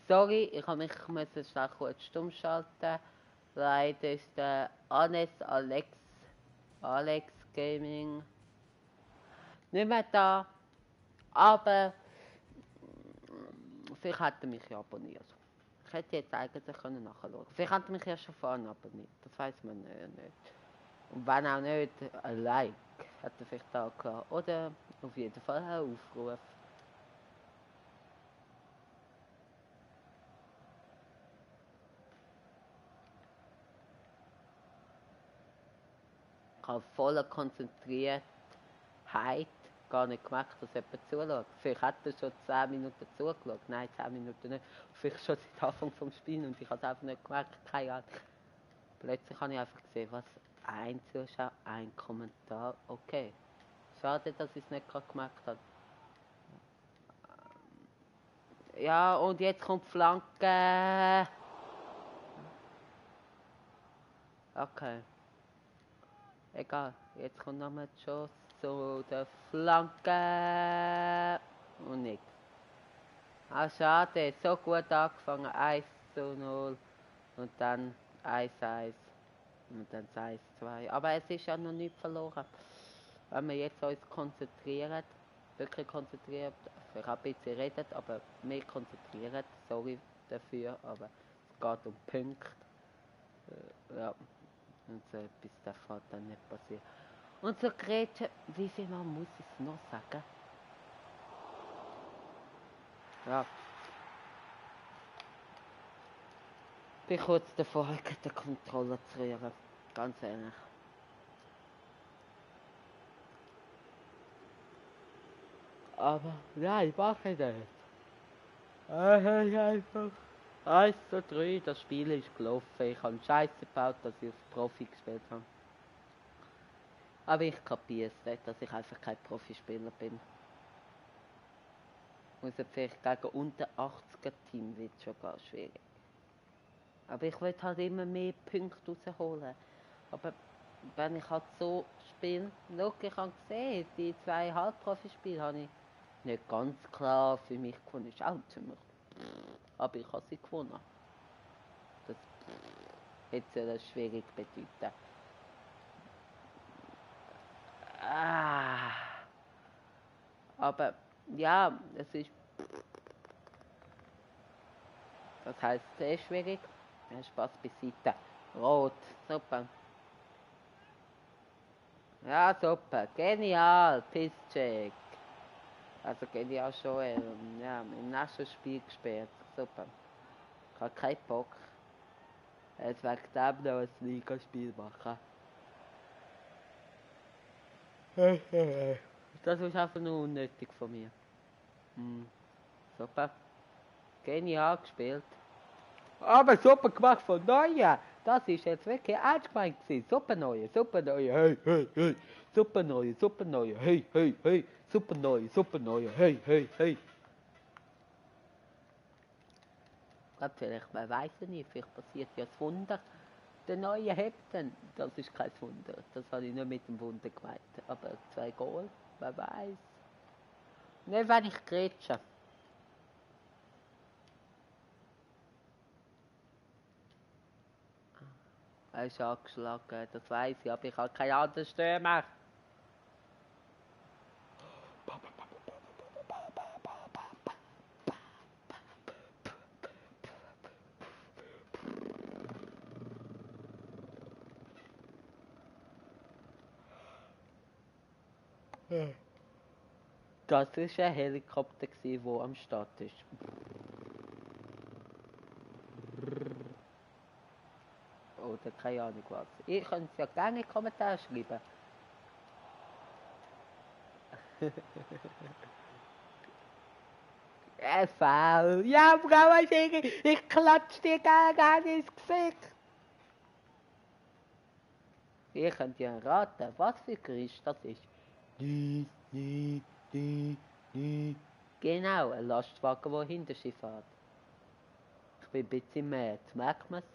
Sorry, ich habe mich schnell kurz stumm schalten. Leider ist der Alex Gaming nicht mehr da. Aber vielleicht hat er mich ja abonniert. Ich hätte jetzt eigentlich nachschauen können. Vielleicht hat er mich ja schon vorhin abonniert. Das weiß man nicht. Und wenn auch nicht, ein Like hat er vielleicht da gehabt. Oder auf jeden Fall einen Aufruf. Ich habe voller Konzentriertheit gar nicht gemerkt, dass jemand zuschaut. Vielleicht hat er schon 10 Minuten zugeschaut. Nein, 10 Minuten nicht. Vielleicht schon seit Anfang vom Spielen und ich habe es einfach nicht gemerkt. Keine Ahnung. Plötzlich habe ich einfach gesehen, was ein Zuschauer, ein Kommentar. Okay. Schade, dass ich es nicht gerade gemerkt habe. Ja, und jetzt kommt Flanke. Okay. Egal, jetzt kommt nochmal die Chance zu der Flanke. Und nichts. Ah, schade, so gut angefangen. 1:0 und dann 1:1 und dann 1:2. Aber es ist ja noch nicht verloren. Wenn wir jetzt uns konzentrieren, wirklich konzentriert, vielleicht auch ein bisschen redet, aber mehr konzentriert, sorry dafür, aber es geht um Punkte. Ja. Und so etwas darf halt dann nicht passieren. Und so Gretchen, wie viel Mal muss ich es noch sagen? Ja. Bin kurz davor, die Kontrolle zu rühren. Ganz ehrlich. Aber nein, mache ich nicht. Einfach 1:3, das Spiel ist gelaufen. Ich habe Scheiße gebaut, dass ich auf Profi gespielt habe. Aber ich kapiere es nicht, dass ich einfach kein Profispieler bin. Muss vielleicht gegen unter 80er Team wird schon gar schwierig. Aber ich will halt immer mehr Punkte rausholen. Aber wenn ich halt so spiele, ich habe gesehen, die 2 Halbprofispiele habe ich nicht ganz klar für mich gewonnen. Ist auch ziemlich. Aber ich habe sie gewonnen. Das hätte das schwierig bedeuten. Aber ja, es ist. Das heißt sehr schwierig. Spaß beiseite. Rot, super. Ja, super. Genial, Pisscheck. Also genial schon. Ja, im nächsten Spiel gesperrt. Super. Ich habe keinen Bock. Jetzt wegen dem noch ein Ligaspiel machen. Das ist einfach nur unnötig von mir. Super. Genial gespielt. Aber super gemacht von Neue. Das ist jetzt wirklich ernst gemeint gewesen. Super Neue, hey, hey, hey. Super Neue, hey, hey, hey. Super Neue, hey, hey, hey. Gott, vielleicht, man weiß ja nicht, vielleicht passiert ja das Wunder. Der neue Häpten, das ist kein Wunder. Das habe ich nicht mit dem Wunder gemeint. Aber 2 Goal, wer weiß. Nicht, wenn ich grätsche. Er ist angeschlagen, das weiss ich, aber ich habe keine andere Stimme mehr. Das war ein Helikopter, der am Start ist. Oder keine Ahnung was. Ihr könnt es ja gerne in die Kommentare schreiben. Faul. Ja, Frau Singen, ich klatsch dir gerne ins Gesicht. Ihr könnt ja raten, was für Geräusch das ist. Genau, ein Lastwagen, der hinter sich fährt. Ich bin ein bisschen mad, merkt man es?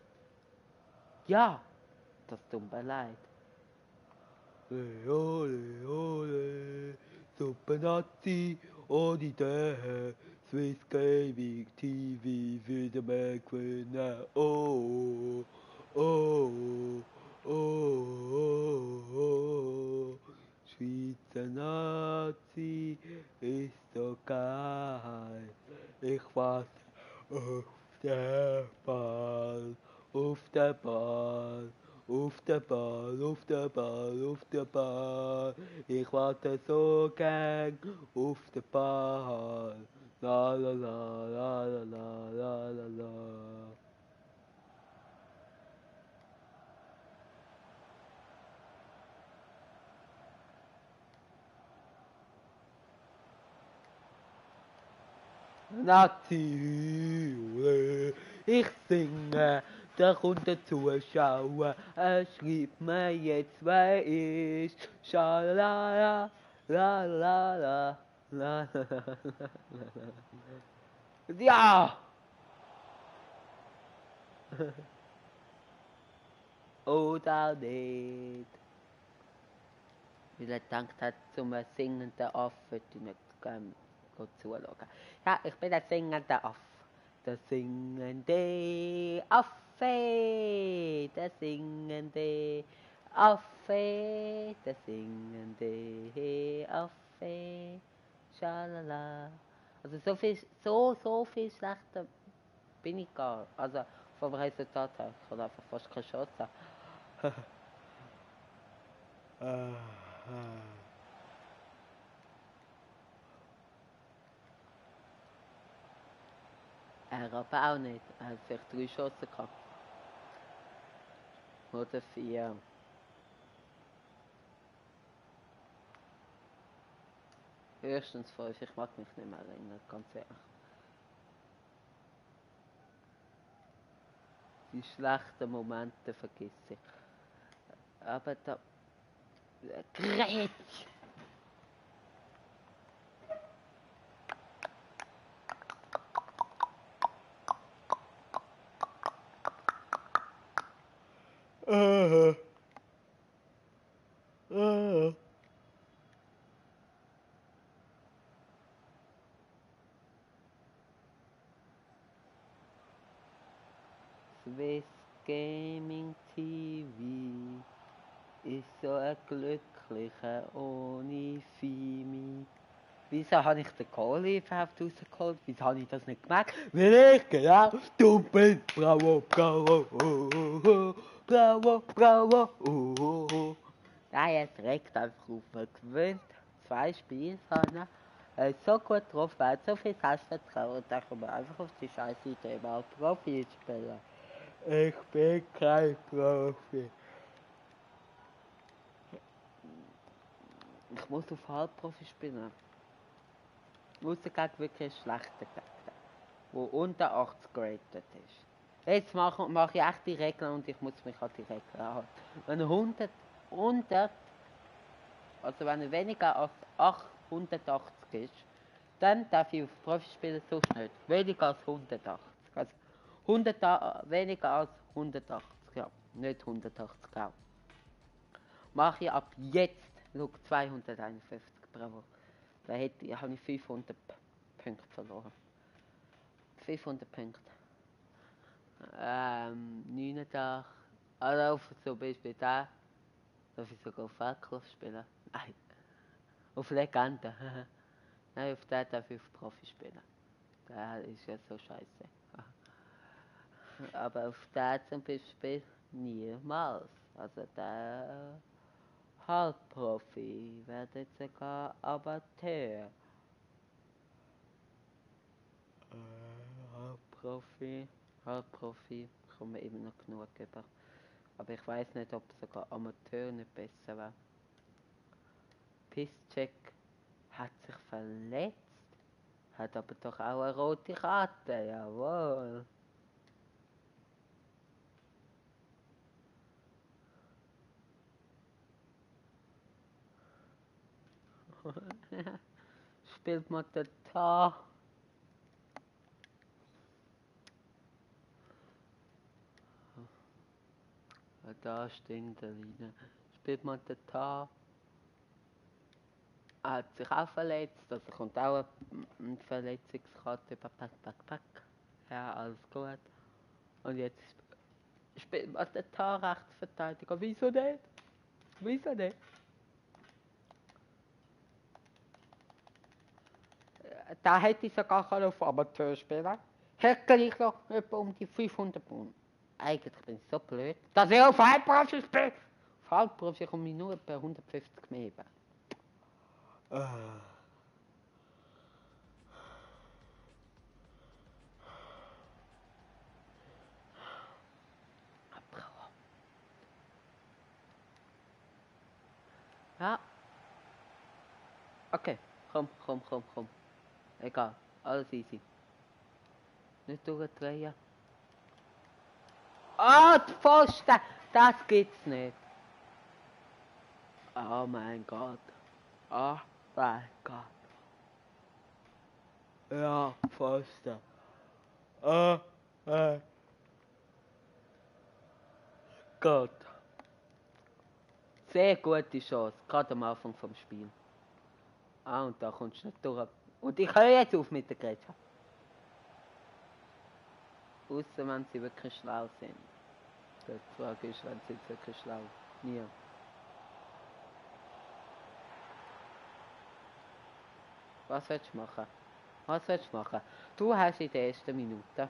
Ja, das tut mir leid. Supernazi, ohne Idee, Swiss Gaming TV wieder mehr gewinnen. Oh, oh, oh, oh, oh. Schweizer Nazi ist so geil. Ich warte auf den Ball, auf den Ball. Auf der Ball, auf der Ball, auf der Ball. Ich warte so gern auf den Ball. La la la la la la la la la. Nazi, ich singe. Da kommt der Zuschauer, schreibt mir jetzt, wer ist. Schalala, la la la, la la la. Ja! Oder nicht. Weil er gedacht hat, zum singenden Affen, die nicht zuschauen. Ja, ich bin der singende Affe. Der singende Affe, der singende Affe, der singende Affe, schalala. Also so viel schlechter bin ich gar. Also vom Resultat her, ich kann einfach fast keine Chance haben. Er aber auch nicht. Er hat vielleicht 3 Chancen gehabt. Oder 4. Höchstens 5, ich mag mich nicht mehr erinnern, ganz ehrlich. Die schlechten Momente vergiss ich. Aber da... Gretsch! Swiss Gaming TV ist so ein glücklicher ohne Fimi. Wieso habe ich den Kohle überhaupt rausgeholt? Wieso habe ich das nicht gemerkt? Weil ich genau dumm bin. Bravo, bravo, oh, oh, oh. Bravo, bravo, oh, oh, oh. Nein, es regt einfach auf. Man gewinnt 2 Spiele vorne. Er ist so gut drauf, er hat so viel Selbstvertrauen. Da kann man einfach auf die scheiße Idee mal Profi spielen. Ich bin kein Profi. Ich muss auf Halbprofi spielen. Ausser gegen wirklich schlechte Gegner, wo unter 80 geratet ist. Jetzt mache ich echt die Regeln und ich muss mich an die Regeln halten. Wenn 100, also wenn er weniger als 880 ist, dann darf ich auf Profi spielen, sonst nicht. Weniger als 180. Also 100, weniger als 180, ja. Nicht 180, genau. Mache ich ab jetzt noch 251 pro Woche. Da habe ich 500 Punkte verloren. 500 Punkte. 89. Also auf zum Beispiel da darf ich sogar auf Weltklasse spielen. Nein. Auf Legende. Nein, auf den darf ich auf Profi spielen. Der ist ja so scheiße. Aber auf den zum Beispiel niemals. Also der Halbprofi wird jetzt sogar Amateur. Halbprofi kommen wir immer noch genug über. Aber ich weiß nicht, ob sogar Amateur nicht besser wäre. Pisscheck hat sich verletzt, hat aber doch auch eine rote Karte, jawohl. Spielt man den Tag. Da steht der Linie. Spielt man den Tag. Hat sich auch verletzt, also kommt auch eine Verletzungskarte über Pack. Ja, alles gut. Und jetzt spielt man den Tag Rechtsverteidiger. Wieso nicht? Wieso nicht? Da hätte ich sogar auf Amateur spielen. Hätte gleich noch etwa um die 500 Pfund. Eigentlich bin ich so blöd, dass ich auf Halbprofi spiele. Auf Halbprofi komme ich nur etwa 150 mehr. Ja. Okay, komm. Egal, alles easy. Nicht durchdrehen. Ah, die Pfosten! Das gibt's nicht. Oh mein Gott. Oh mein Gott. Ja, Pfosten. Oh mein Gott. Sehr gute Chance, gerade am Anfang vom Spiel. Ah, und da kommst du nicht durch. Und ich höre jetzt auf mit der Grätsche. Außer wenn sie wirklich schlau sind. Die Frage ist, wenn sie jetzt wirklich schlau sind. Nie. Was willst du machen? Du hast in der ersten Minute,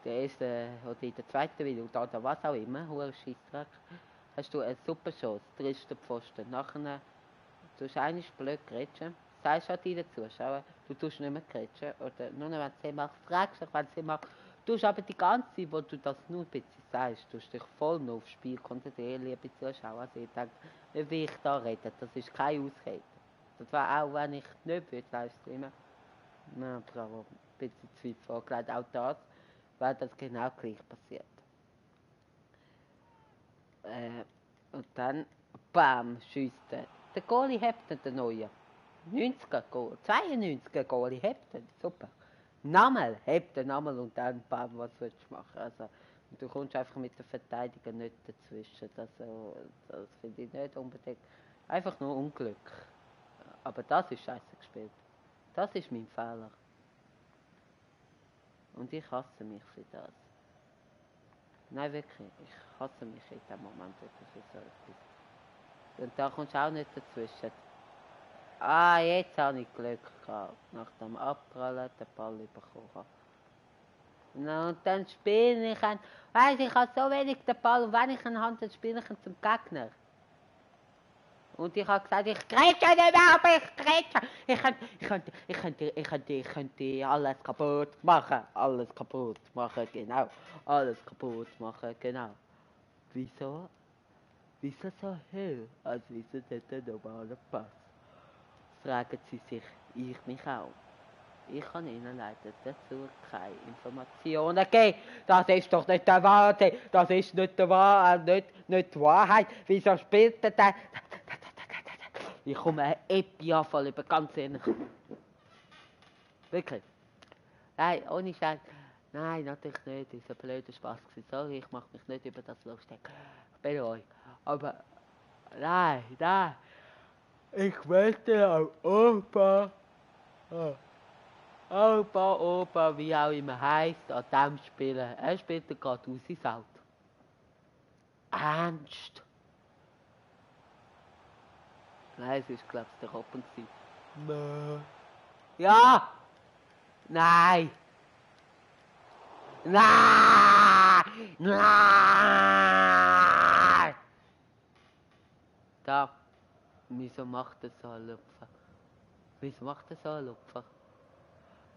oder in der zweiten Minute, oder was auch immer, hoher Scheissdreck, hast du eine super Chance, triffst den Pfosten. Nachher tust du einmal blöd grätschen, sagst auch deinen Zuschauern, du tust nicht mehr grätschen, oder nur noch, wenn sie macht, fragst dich, wenn sie macht, tust aber die ganze Zeit, wo du das nur ein bisschen sagst, tust dich voll noch aufs Spiel konzentrieren, liebe Zuschauer. Also ich denke, wie ich da rede, das ist keine Ausrede. Das war auch, wenn ich nicht würde livestreamen. Na, bravo, ein bisschen zu weit vorgelegt. Auch das, weil das genau gleich passiert. Und dann, bam, schießt er. Der Goalie hebt ihn, der neue. 90er Goal, 92er Goalie hebt ihn, super. Nochmal, hebt ihn nochmal und dann, bam, was willst du machen? Also, du kommst einfach mit der Verteidiger nicht dazwischen. Das finde ich nicht unbedingt. Einfach nur Unglück. Aber das ist scheiße gespielt. Das ist mein Fehler. Und ich hasse mich für das. Nein, wirklich. Ich hasse mich in dem Moment für so etwas. Und da kommst du auch nicht dazwischen. Ah, jetzt habe ich Glück gehabt. Nach dem Abprallen den Ball bekommen. Und dann spiele ich ihn. Weißt du, ich habe so wenig den Ball und wenn ich ihn habe, dann spiele ich ihn zum Gegner. Und ich habe gesagt, ich grätsche nicht mehr, aber ich grätsche. Ich könnte alles kaputt machen. Genau. Alles kaputt machen, genau. Wieso? Wieso so hell, als wieso nicht der normale Pass? Fragen sie sich, ich mich auch. Ich kann Ihnen leider dazu keine Informationen geben. Das ist doch nicht der Wahrheit. Das ist nicht der Wahrheit. Nicht die Wahrheit. Wieso spielt der da? Ich komme ein Epi-Anfall über, ganz ehrlich. Wirklich. Nein, ohne Scheiß. Nein, natürlich nicht. Das war ein blöder Spaß. Sorry, ich mache mich nicht über das lustig. Ich bin euch. Aber nein. Ich möchte auch Opa, Opa, wie auch immer heißt, an dem spielen. Er spielt gerade aus ins Auto. Ernst? Nein, es ist, glaube ich, der Robben gewesen. Ja! Nein! Nein! Nein! Da. Wieso macht er so ein Lupfer? Wieso macht er so ein Lupfer?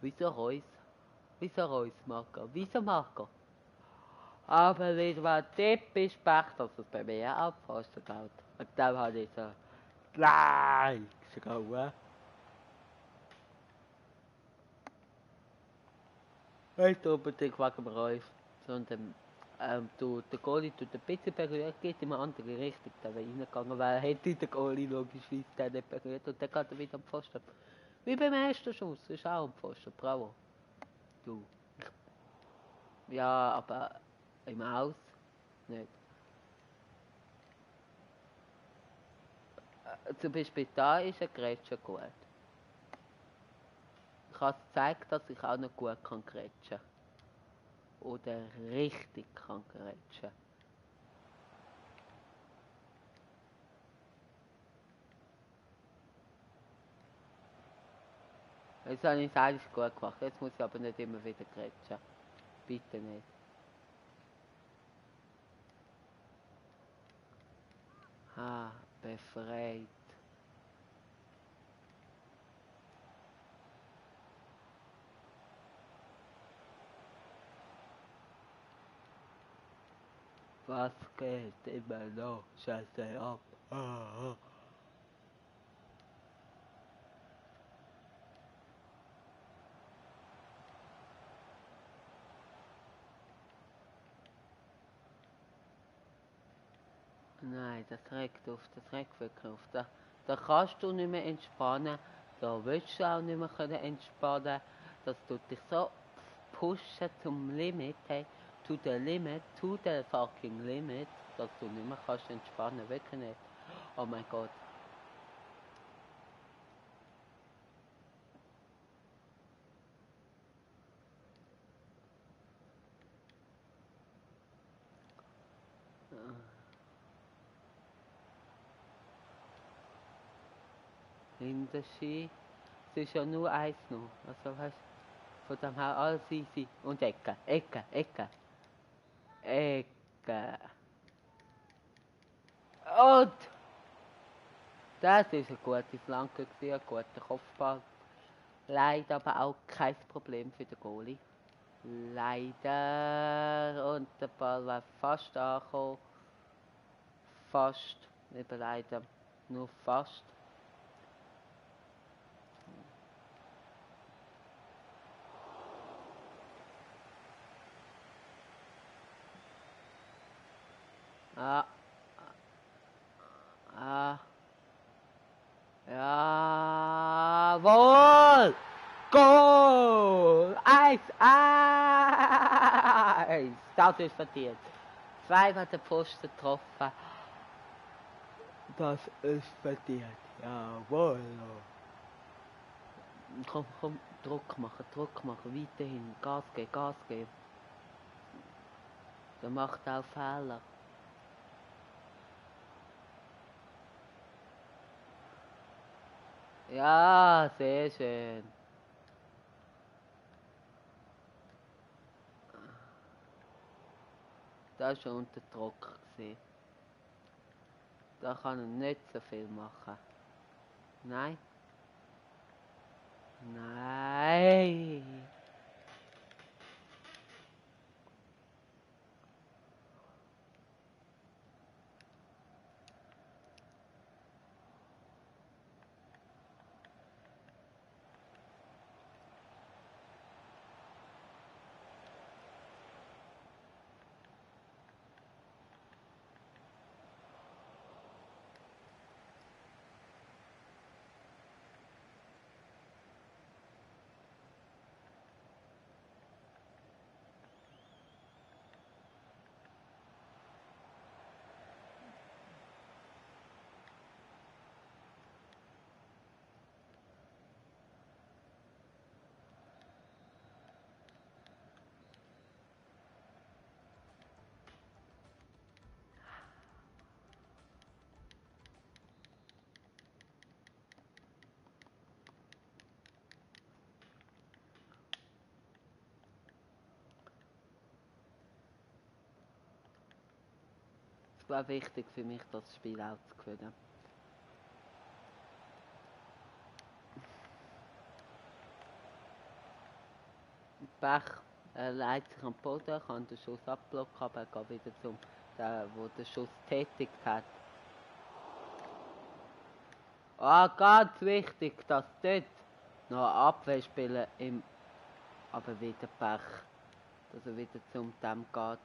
Wieso Reus? Wieso Reus mag er? Wieso mag er? Aber nicht mal typisch Pech, dass es bei mir auch fast geht. Und dann habe ich so, nein, geschrauen. Nicht unbedingt wegen dem Reus, sondern der Goalie tut ein bisschen berührt, geht in eine andere Richtung, da wäre reingegangen, weil er hätte der Goalie logischerweise den nicht berührt und dann geht er wieder am Pfosten. Wie beim ersten Schuss, ist auch am Pfosten, bravo. Du. Ja, aber im Aus nicht. Zum Beispiel da ist ein Grätsche gut. Ich habe gezeigt, dass ich auch noch gut kann grätschen. Oder richtig kann grätschen. Jetzt habe ich es eigentlich gut gemacht. Jetzt muss ich aber nicht immer wieder grätschen. Bitte nicht. Ah, befreit. Was geht immer noch? Scheiße ab. Ah. Nein, das regt auf, das regt wirklich auf. Da kannst du nicht mehr entspannen, da willst du auch nicht mehr können entspannen. Das tut dich so pushen zum Limit, hey, to the fucking limit, dass du nicht mehr kannst entspannen, wirklich nicht. Oh mein Gott. In der Ski, es ist ja nur eins noch, also weißt von dem her alles easy. Und Ecke. Und das ist eine gute Flanke, ein guter Kopfball. Leider aber auch kein Problem für den Goalie. Leider. Und der Ball war fast angekommen. Fast. Eben leider. Nur fast. Jawohl! Goal! 1-1! Das ist verdient. Zweimal den Pfosten getroffen. Das ist verdient. Jawohl! Komm, Druck machen, weiterhin. Gas geben. Der macht auch Fehler. Ja, sehr schön. Das war schon unter Druck. Da kann er nicht so viel machen. Nein. Nein. wäre wichtig für mich, das Spiel auch zu gewinnen. Pech leitet sich am Boden, kann den Schuss abblocken, aber er geht wieder zum, der, wo den Schuss tätigt hat. Ganz wichtig, dass dort noch Abwehrspieler im, aber wieder Pech, dass er wieder zum dem geht.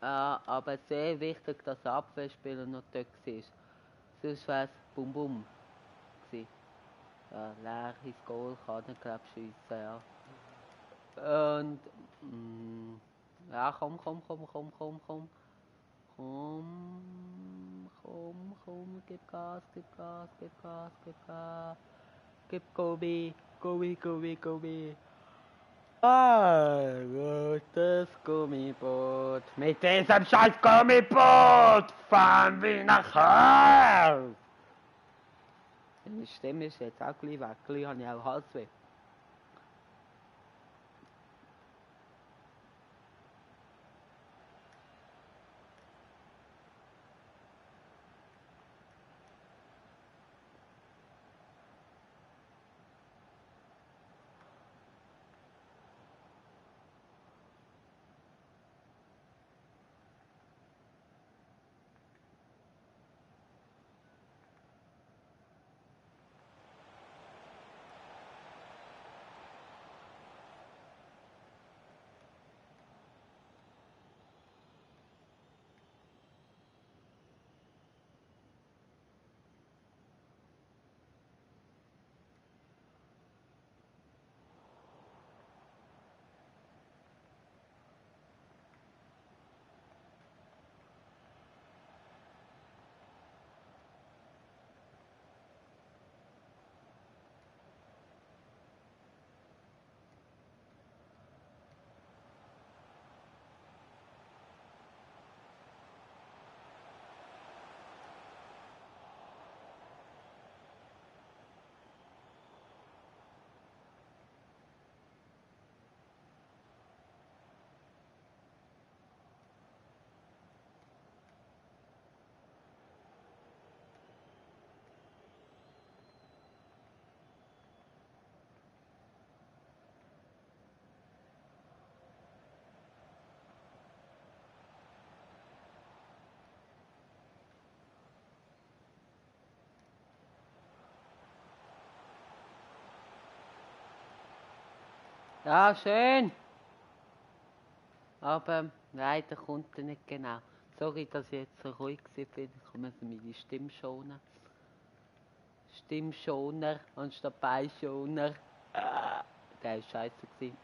Aber sehr wichtig, dass der Abwehrspieler noch dort war. Sonst wäre es Bum Bum gewesen. Ja, leer ins Goal kann er, glaube ich, schiessen, ja. Und, ja, komm, gib Gas, gib Gobi. Gutes Gummiboot. Mit diesem scheiß Gummiboot fahren wir nach Hause. Meine Stimme ist jetzt auch gleich weg, gleich habe ich auch Halsweh. Ja, schön. Aber leider kommt er nicht genau. Sorry, dass ich jetzt so ruhig bin. Ich muss meine Stimme schonen. Stimmschoner anstatt Beischoner. Der ist scheiße gewesen.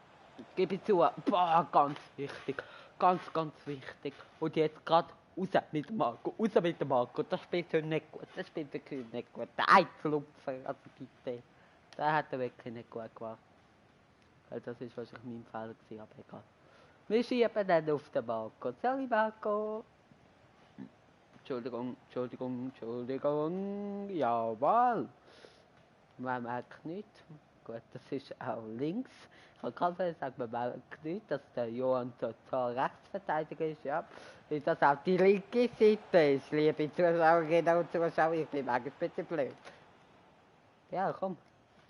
Gebe ich zu. Boah, ganz wichtig. Ganz wichtig. Und jetzt gerade raus mit dem Marco. Das spielt heute nicht gut. Das spielt wirklich nicht gut. Der Einzelupfer, also bitte. Der hat er wirklich nicht gut gemacht. Das ist wahrscheinlich mein Fehler gewesen, aber egal. Wir schieben dann auf den Marco. Sorry, Marco. Entschuldigung. Jawohl. Man merkt nicht. Gut, das ist auch links. Ich kann sagen, man merkt nicht, dass der Johann total Rechtsverteidiger ist, ja. Weil das auch die linke Seite ist, liebe Zuschauerinnen und Zuschauer. Ich bin manchmal ein bisschen blöd. Ja, komm.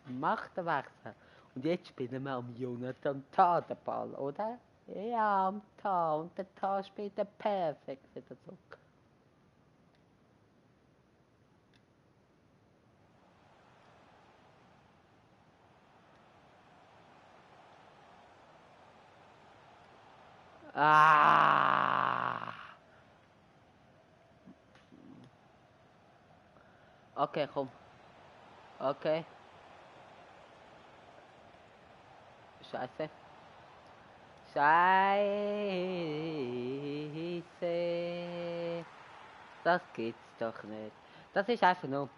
Mach den Wechsel. Und jetzt spielen wir am Jonathan Tah den Ball, oder? Ja, am Tah. Und der Tah spielt er perfekt wieder zurück. Okay, komm. Okay. Scheiße. Das gibt's doch nicht. Das ist einfach nur.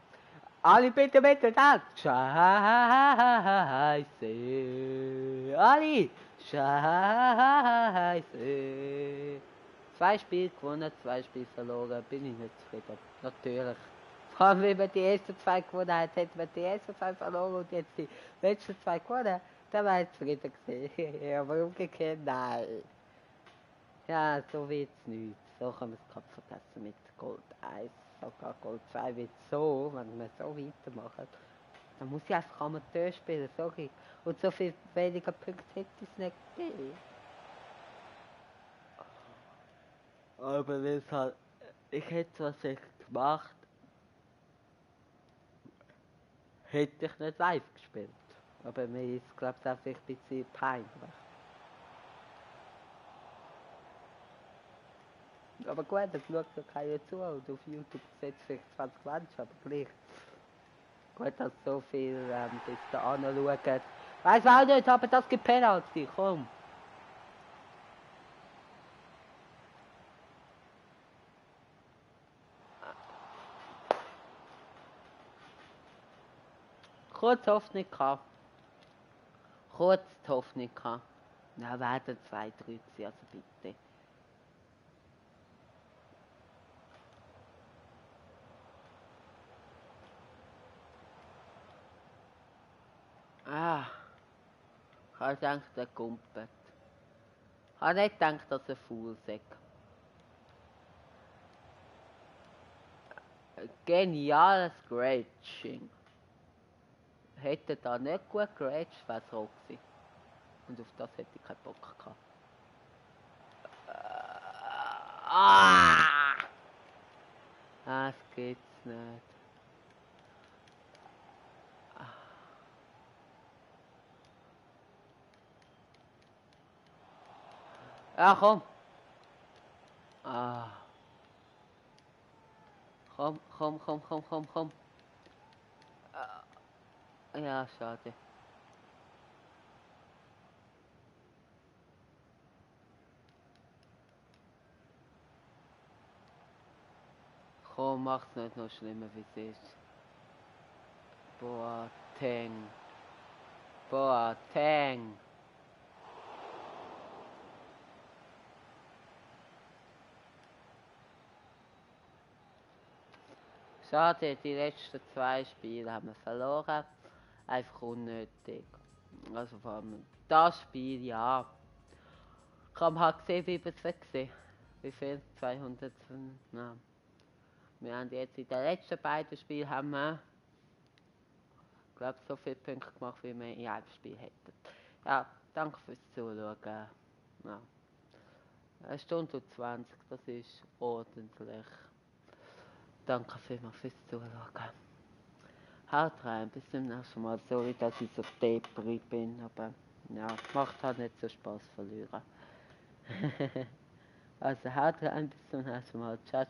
Alle bitte das. Scheiße. Alle. Scheiße. 2 Spiele gewonnen, 2 Spiele verloren. Bin ich nicht zufrieden. Natürlich. Vor allem, wenn man die ersten 2 gewonnen hat, hätte man die ersten 2 verloren und jetzt die letzten 2 gewonnen. Da war ich zufrieden gewesen. Aber umgekehrt, nein. Ja, so wird's nicht. So kann man es gerade vergessen mit Gold 1, sogar Gold 2 wird so, wenn wir so weitermachen. Dann muss ich einfach Amateur spielen, sorry. Und so viel weniger Punkte hätte ich es nicht gegeben. Aber es halt, ich hätte was echt gemacht, hätte ich nicht live gespielt. Aber mir ist, glaube ich, einfach ein bisschen peinlich. Aber gut, das schaut ja keiner zu und auf YouTube sieht es vielleicht 20 Menschen, aber gleich. Gut, dass so viel bis da anschauen. Weiß auch nicht, aber das gibt Penalty, komm. Kurz Hoffnung gehabt. Kurz die Hoffnung gehabt. Na, werden 2, 3 sein, also bitte. Ah, ich habe gedacht, er kumpelt. Ich habe nicht gedacht, dass er faul sei. Geniales Gratching. Hätte da nicht gut gratcht, wäre es rot gewesen. Und auf das hätte ich keinen Bock gehabt. Das geht's nicht. Ja, komm. Komm. Ja, schade. Komm, mach's nicht noch schlimmer, wie es ist. Boateng. Schade, die letzten 2 Spiele haben wir verloren. Einfach unnötig. Also vor allem das Spiel, ja. Ich habe halt gesehen, wie es war. Wie viel? 200? Nein. Wir haben jetzt in den letzten beiden Spielen haben wir, glaube so viele Punkte gemacht, wie wir in einem Spiel hätten. Ja, danke fürs Zuschauen. Ja. 1 Stunde und 20, das ist ordentlich. Danke vielmals fürs Zuschauen. Haut rein, bis zum nächsten Mal. Sorry, dass ich so depprig bin, aber ja, macht halt nicht so Spaß verlieren. Also haut rein, bis zum nächsten Mal. Ciao.